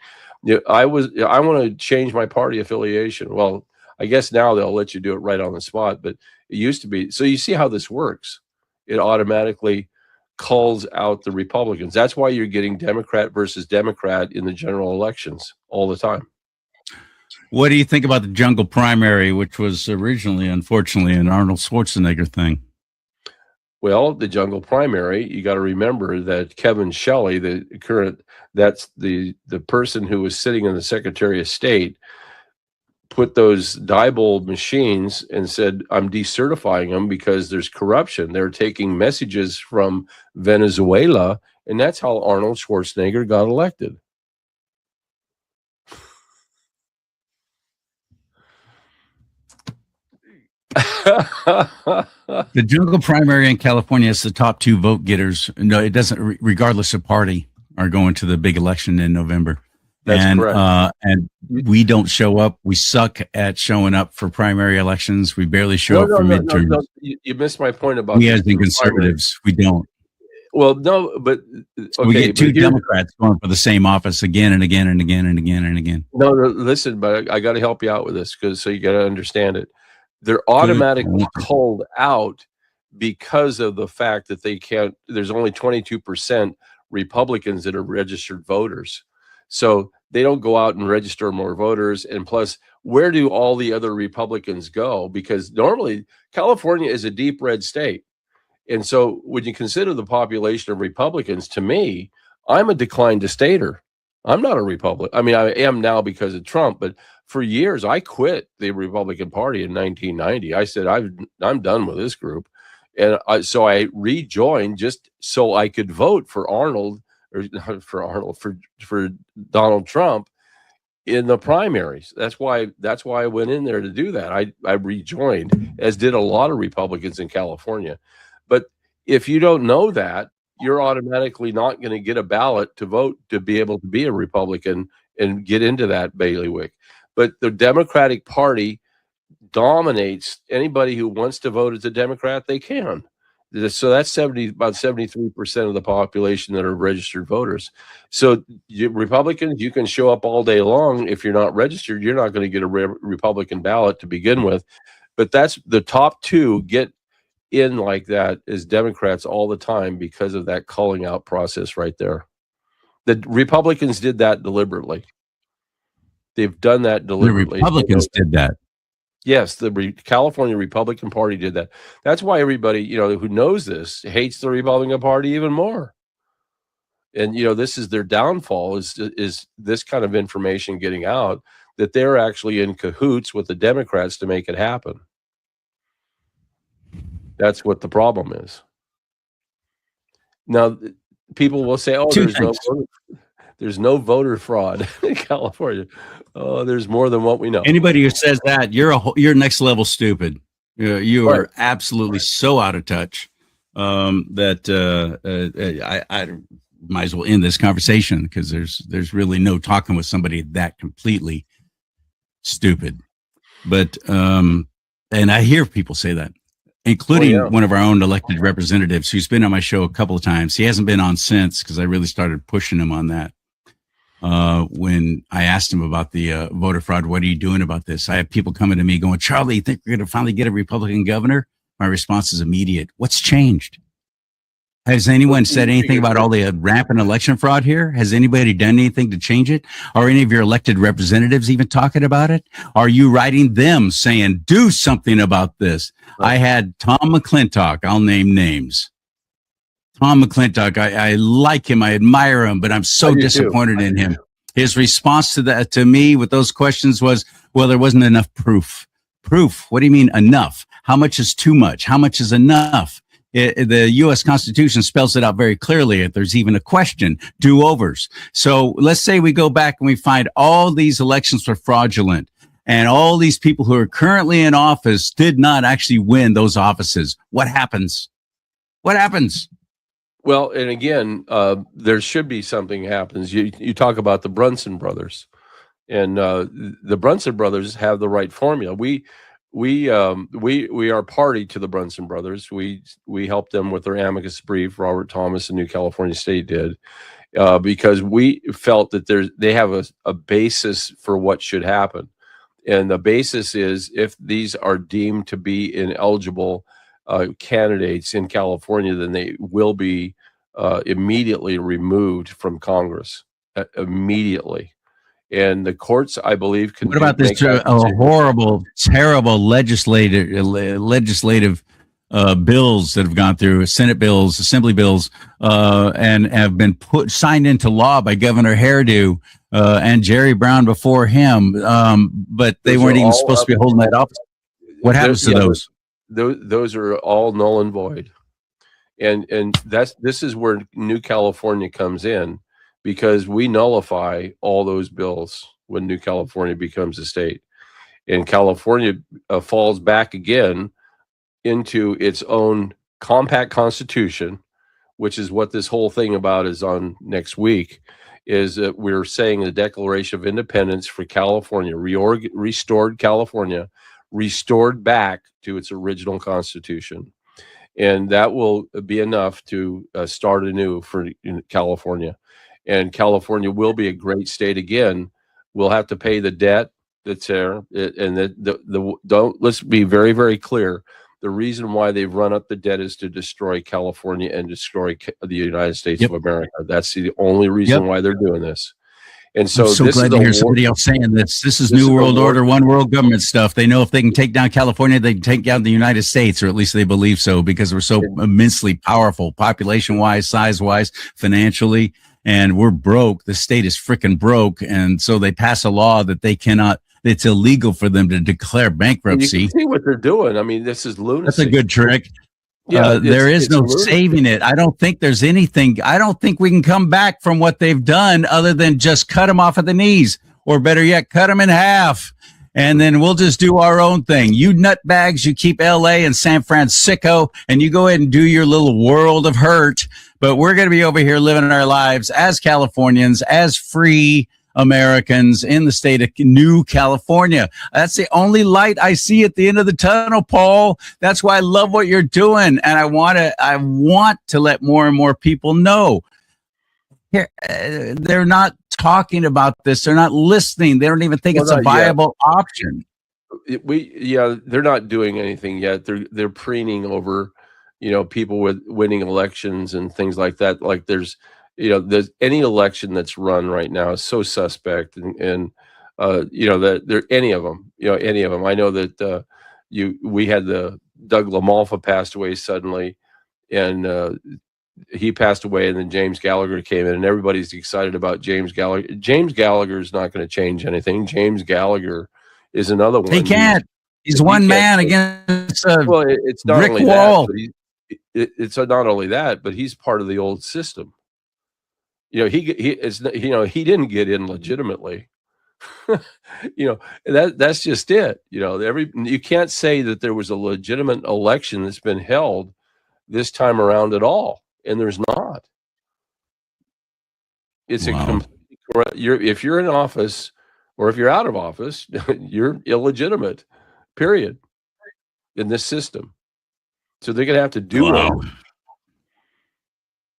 I want to change my party affiliation. Well, I guess now they'll let you do it right on the spot, but it used to be. So you see how this works. It automatically culls out the Republicans. That's why you're getting Democrat versus Democrat in the general elections all the time. What do you think about the jungle primary, which was originally, unfortunately, an Arnold Schwarzenegger thing? Well, the jungle primary, you got to remember that Kevin Shelley, that's the person who was sitting in the Secretary of State, put those Diebold machines and said, I'm decertifying them because there's corruption. They're taking messages from Venezuela, and that's how Arnold Schwarzenegger got elected. The jungle primary in California is the top 2 vote getters. No, it doesn't, regardless of party, are going to the big election in November. That's correct. And we don't show up. We suck at showing up for primary elections. We barely show up for midterms. No. You missed my point about we as in conservatives. We don't. Well, no, but okay, we get 2 Democrats going for the same office again and again and again and again and again. No, listen, but I got to help you out with this so you got to understand it. They're automatically called out because of the fact that they can't. There's only 22% Republicans that are registered voters. So they don't go out and register more voters. And plus, where do all the other Republicans go? Because normally California is a deep red state. And so when you consider the population of Republicans, to me, I'm a declined estater. I'm not a Republican. I mean, I am now because of Trump, but for years I quit the Republican Party in 1990. I said, I'm done with this group. And so I rejoined just so I could vote for for Donald Trump in the primaries. That's why I went in there to do that. I rejoined, as did a lot of Republicans in California. But if you don't know that, you're automatically not going to get a ballot to vote to be able to be a Republican and get into that bailiwick. But the Democratic Party dominates anybody who wants to vote as a Democrat. They can. So that's about 73% of the population that are registered voters. So Republicans, you can show up all day long. If you're not registered, you're not going to get a Republican ballot to begin with. But that's the top 2 get in like that as Democrats all the time because of that calling out process right there. The Republicans did that deliberately. They've done that deliberately. The Republicans did that. Yes, the California Republican Party did that. That's why everybody, who knows this hates the Republican Party even more. And, this is their downfall is this kind of information getting out, that they're actually in cahoots with the Democrats to make it happen. That's what the problem is. Now, people will say, there's no voter fraud in California. Oh, there's more than what we know. Anybody who says that, you're next level stupid. You are absolutely so out of touch that I might as well end this conversation, because there's really no talking with somebody that completely stupid. But and I hear people say that, including one of our own elected representatives who's been on my show a couple of times. He hasn't been on since, because I really started pushing him on that. When I asked him about the voter fraud, what are you doing about this? I have people coming to me going, Charlie, you think we're going to finally get a Republican governor? My response is immediate. What's changed? Has anyone said anything about all the rampant election fraud here? Has anybody done anything to change it? Are any of your elected representatives even talking about it? Are you writing them saying, do something about this? I had Tom McClintock. I'll name names. Tom McClintock, I like him. I admire him, but I'm so disappointed in him. His response to me with those questions was, well, there wasn't enough proof. Proof? What do you mean enough? How much is too much? How much is enough? The U.S. Constitution spells it out very clearly. If there's even a question, do-overs. So let's say we go back and we find all these elections were fraudulent, and all these people who are currently in office did not actually win those offices. What happens? What happens? Well, and again, there should be something happens. You talk about the Brunson brothers, and the Brunson brothers have the right formula. We are party to the Brunson brothers. We helped them with their amicus brief. Robert Thomas and New California State did, because we felt that they have a basis for what should happen, and the basis is if these are deemed to be ineligible candidates in California, then they will be immediately removed from Congress, immediately. And the courts, I believe, can What about make this that decision. horrible, terrible legislative bills that have gone through, Senate bills, Assembly bills, and have been signed into law by Governor Hairdo and Jerry Brown before him, but they Those weren't are even all supposed up- to be holding that office. What happens to Yeah, those? Those are all null and void. And this is where New California comes in, because we nullify all those bills when New California becomes a state, and California falls back again into its own compact constitution, which is what this whole thing about is on next week. Is that we're saying the Declaration of Independence for California, restored California, restored back to its original constitution. And that will be enough to start anew for California. And California will be a great state again. We'll have to pay the debt that's there. Let's be very, very clear. The reason why they've run up the debt is to destroy California and destroy the United States of America. That's the only reason why they're doing this. And so I'm so this glad is to hear somebody else saying this. This is New World Order, one world government stuff. They know if they can take down California, they can take down the United States, or at least they believe so, because we're so immensely powerful, population-wise, size-wise, financially, and we're broke. The state is freaking broke, and so they pass a law that they cannot. It's illegal for them to declare bankruptcy. You can see what they're doing. I mean, this is lunacy. That's a good trick. Yeah, there is no saving it. I don't think there's anything. I don't think we can come back from what they've done other than just cut them off at the knees, or better yet, cut them in half. And then we'll just do our own thing. You nutbags, you keep LA and San Francisco, and you go ahead and do your little world of hurt. But we're going to be over here living our lives as Californians, as free Americans in the state of New California. That's the only light I see at the end of the tunnel, Paul. That's why I love what you're doing, and I want to let more and more people know. Here, they're not talking about this. They're not listening. They don't even think it's a viable option. They're not doing anything yet. They're preening over, people with winning elections and things like that. Like there's any election that's run right now is so suspect, and that there any of them. I know that we had the Doug LaMalfa passed away suddenly, and he passed away, and then James Gallagher came in, and everybody's excited about James Gallagher. James Gallagher is not going to change anything. James Gallagher is another one. He can't. He's one man against it's not brick only wall. That, but it's not only that, but he's part of the old system. He didn't get in legitimately. That's just it. You can't say that there was a legitimate election that's been held this time around at all, and there's not. It's a completely correct. If you're in office or if you're out of office, you're illegitimate. Period. In this system, so they're gonna have to do it.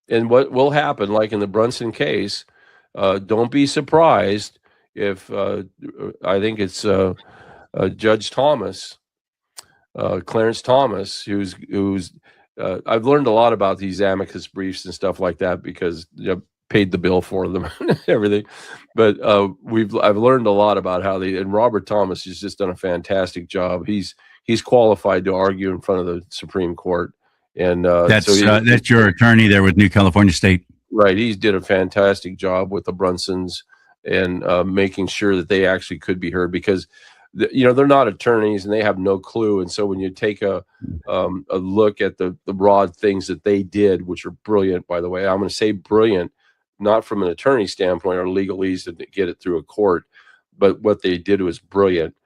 And what will happen, like in the Brunson case, don't be surprised if I think it's Judge Thomas, Clarence Thomas, who's I've learned a lot about these amicus briefs and stuff like that because paid the bill for them and everything. But I've learned a lot about how and Robert Thomas has just done a fantastic job. He's qualified to argue in front of the Supreme Court. And that's your attorney there with New California State, right? He did a fantastic job with the Brunsons and making sure that they actually could be heard, because they're not attorneys and they have no clue. And so when you take a look at the broad things that they did, which are brilliant, by the way, I'm going to say brilliant, not from an attorney standpoint or legalese to get it through a court, but what they did was brilliant.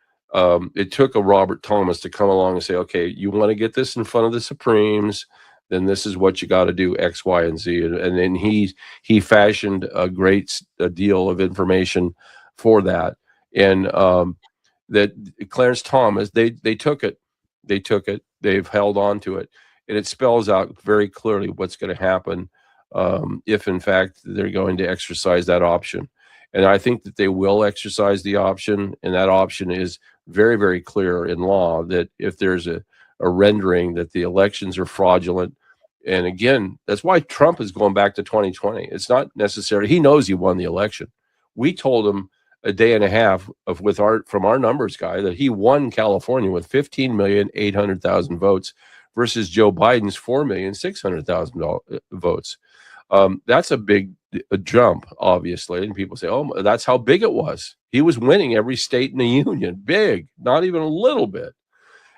It took a Robert Thomas to come along and say, okay, you want to get this in front of the Supremes, then this is what you got to do, X, Y, and Z. And then he fashioned a great deal of information for that. And that Clarence Thomas, they took it. They've held on to it. And it spells out very clearly what's going to happen if, in fact, they're going to exercise that option. And I think that they will exercise the option, and that option is very, very clear in law that if there's a rendering that the elections are fraudulent And again, that's why Trump is going back to 2020. It's not necessary. He knows he won the election. We told him a day and a half from our numbers guy that he won California with 15,800,000 votes versus Joe Biden's 4,600,000 votes. That's a big jump, obviously. And people say, oh, that's how big it was. He was winning every state in the union. Big, not even a little bit.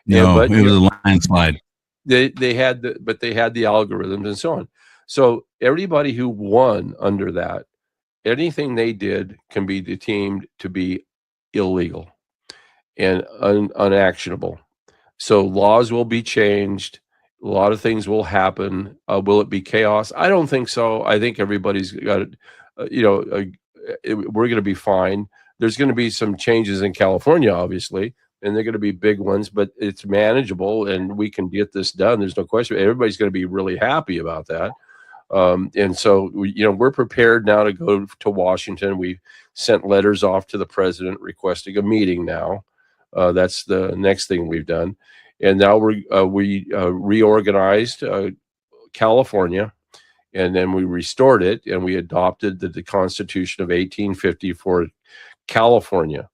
No, but it was a landslide. They had the algorithms and so on. So everybody who won under that, anything they did can be deemed to be illegal and unactionable. So laws will be changed. A lot of things will happen. Will it be chaos? I don't think so. I think everybody's got it. We're going to be fine. There's going to be some changes in California, obviously, and they're going to be big ones, but it's manageable and we can get this done. There's no question. Everybody's going to be really happy about that. And so, we're prepared now to go to Washington. We've sent letters off to the president requesting a meeting now. That's the next thing we've done. And now we reorganized California, and then we restored it, and we adopted the Constitution of 1850 for California.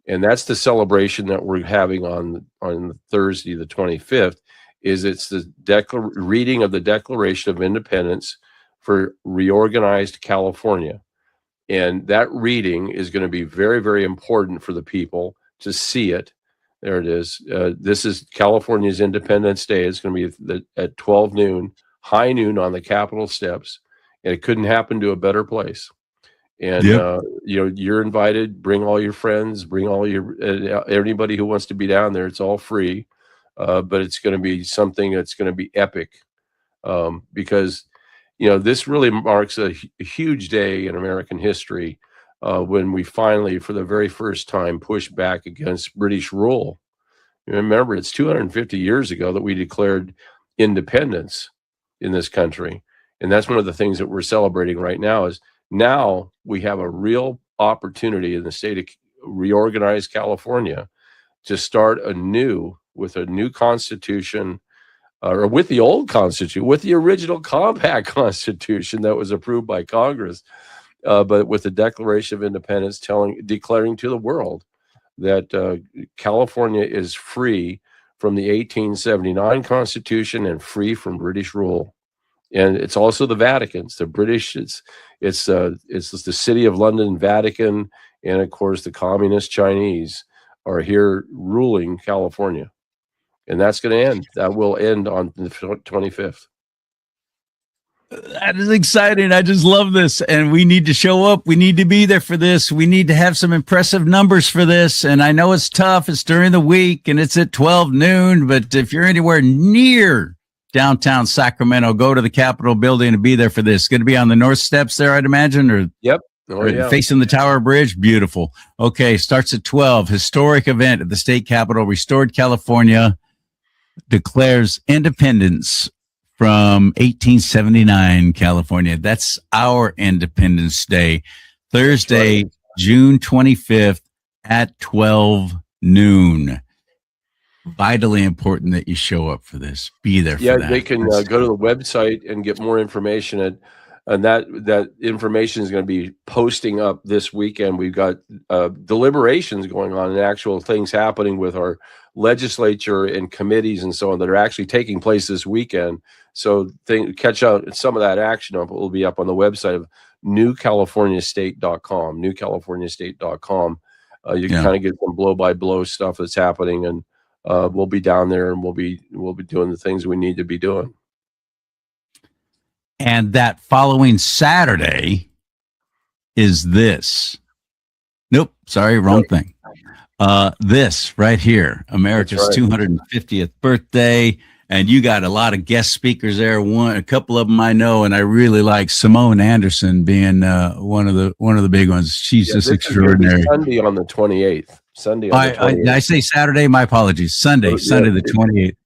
And that's the celebration that we're having on Thursday, the 25th, it's the reading of the Declaration of Independence for reorganized California. And that reading is going to be very, very important for the people to see it. There it is. This is California's Independence Day. It's going to be at 12 noon, high noon on the Capitol steps. And it couldn't happen to a better place. And, you're invited. Bring all your friends. Bring all anybody who wants to be down there. It's all free. But it's going to be something that's going to be epic because, this really marks a huge day in American history when we finally, for the very first time, pushed back against British rule. Remember, it's 250 years ago that we declared independence in this country. And that's one of the things that we're celebrating right now is now we have a real opportunity in the state of reorganized California to start anew with a new constitution, or with the old constitution, with the original compact constitution that was approved by Congress, but with the Declaration of Independence declaring to the world that California is free from the 1879 Constitution and free from British rule. And it's also the Vatican. It's the British. It's the City of London, Vatican, and of course the Communist Chinese are here ruling California. And that's going to end. That will end on the 25th. That is exciting. I just love this. And we need to show up. We need to be there for this. We need to have some impressive numbers for this. And I know it's tough. It's during the week and it's at 12 noon. But if you're anywhere near downtown Sacramento, go to the Capitol building and be there for this. It's going to be on the north steps there, I'd imagine, or yep. Oh, yeah. Facing the Tower Bridge. Beautiful. Okay. Starts at 12. Historic event at the state Capitol. Restored California declares independence from 1879 California. That's our Independence Day, Thursday, right. June 25th at 12 noon. Vitally important that you show up for this. Be there for that. Yeah, they can go to the website and get more information. And that information is going to be posting up this weekend. We've got deliberations going on and actual things happening with our legislature and committees and so on that are actually taking place this weekend. So catch out some of that action up. It will be up on the website of newcaliforniastate.com, newcaliforniastate.com. You can kind of get some blow-by-blow stuff that's happening, and we'll be down there and we'll be doing the things we need to be doing. And that following Saturday is this. Nope, sorry, wrong thing. This right here, America's 250th birthday. And you got a lot of guest speakers there. A couple of them I know, and I really like Simone Anderson being one of the big ones. She's just extraordinary. Sunday on the 28th. Sunday on the 28th. I say Saturday. My apologies. Sunday the 28th.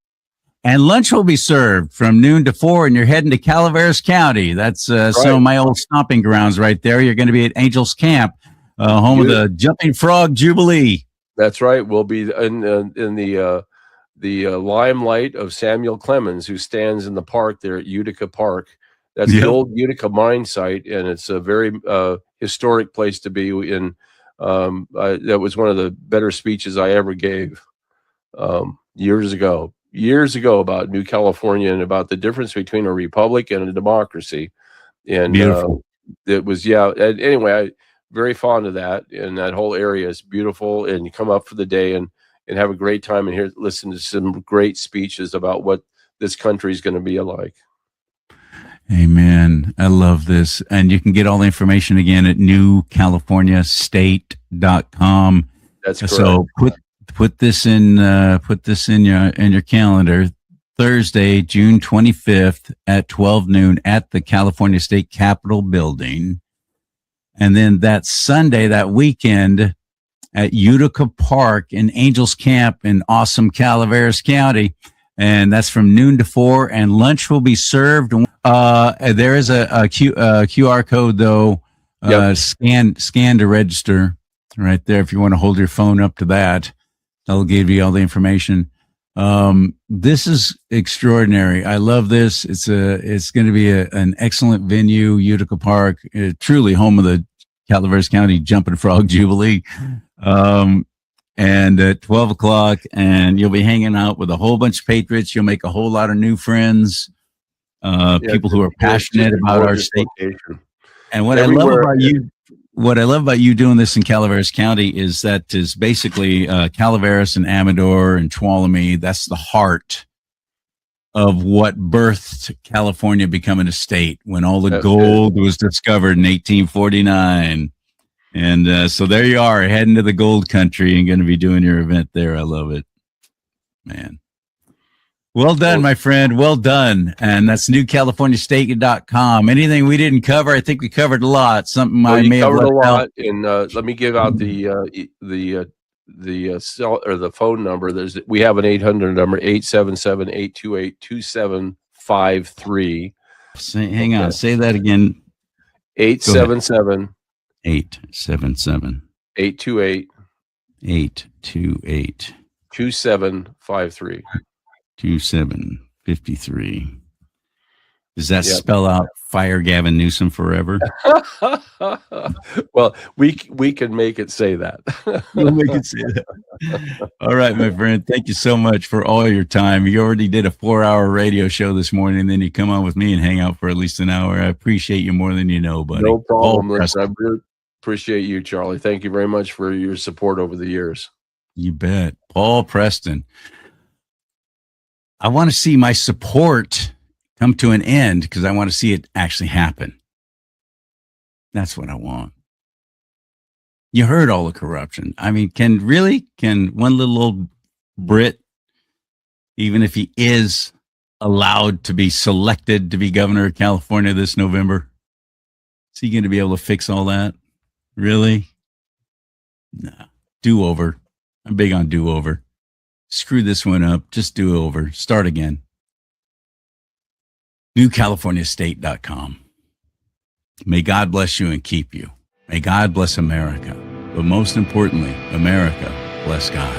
And lunch will be served from noon to 4, and you're heading to Calaveras County. That's some of my old stomping grounds right there. You're going to be at Angels Camp, home of the Jumping Frog Jubilee. That's right. We'll be in the the limelight of Samuel Clemens, who stands in the park there at Utica Park. That's Yep. the old Utica mine site, and it's a very historic place to be in. That was one of the better speeches I ever gave years ago about New California and about the difference between a republic and a democracy. And Beautiful. it was, yeah. Anyway, I very fond of that, and that whole area is beautiful. And you come up for the day and have a great time and listen to some great speeches about what this country is going to be like. Amen. I love this. And you can get all the information again at newcaliforniastate.com. That's correct. So put this in your calendar. Thursday, June 25th at 12 noon at the California State Capitol building. And then that Sunday, that weekend at Utica Park in Angels Camp in awesome Calaveras County. And that's from noon to 4, and lunch will be served. There is a QR code though. Yep. Scan to register right there. If you want to hold your phone up to that, that'll give you all the information. This is extraordinary. I love this. It's going to be an excellent venue, Utica Park, truly home of the Calaveras County Jumping Frog Jubilee. And at 12 o'clock, and you'll be hanging out with a whole bunch of patriots. You'll make a whole lot of new friends, people who are passionate about our state. And what I love about you doing this in Calaveras County is that is basically Calaveras and Amador and Tuolumne. That's the heart of what birthed California becoming a state when all the gold was discovered in 1849. And so there you are, heading to the gold country and going to be doing your event there. I love it, man. Well done, my friend. Well done. And that's newcaliforniastate.com. Anything we didn't cover? I think we covered a lot. Something I may have left out. And let me give out the cell or the phone number. We have an 800 number, 877-828-2753. Hang on. Say that again. 877 877 828 828 2753. 2753. Does that spell out fire Gavin Newsom forever? Well, we can make it say that. We'll make it say that. All right, my friend. Thank you so much for all your time. You already did a 4-hour radio show this morning, and then you come on with me and hang out for at least an hour. I appreciate you more than you know, buddy. No problem. Listen, I really appreciate you, Charlie. Thank you very much for your support over the years. You bet. Paul Preston. I want to see my support come to an end because I want to see it actually happen. That's what I want. You heard all the corruption. I mean, can one little old Brit, even if he is allowed to be selected to be governor of California this November, is he going to be able to fix all that? Really? No. Do-over. I'm big on do-over. Screw this one up. Just do over. Start again. newcaliforniastate.com. May God bless you and keep you. May God bless America. But most importantly, America bless God.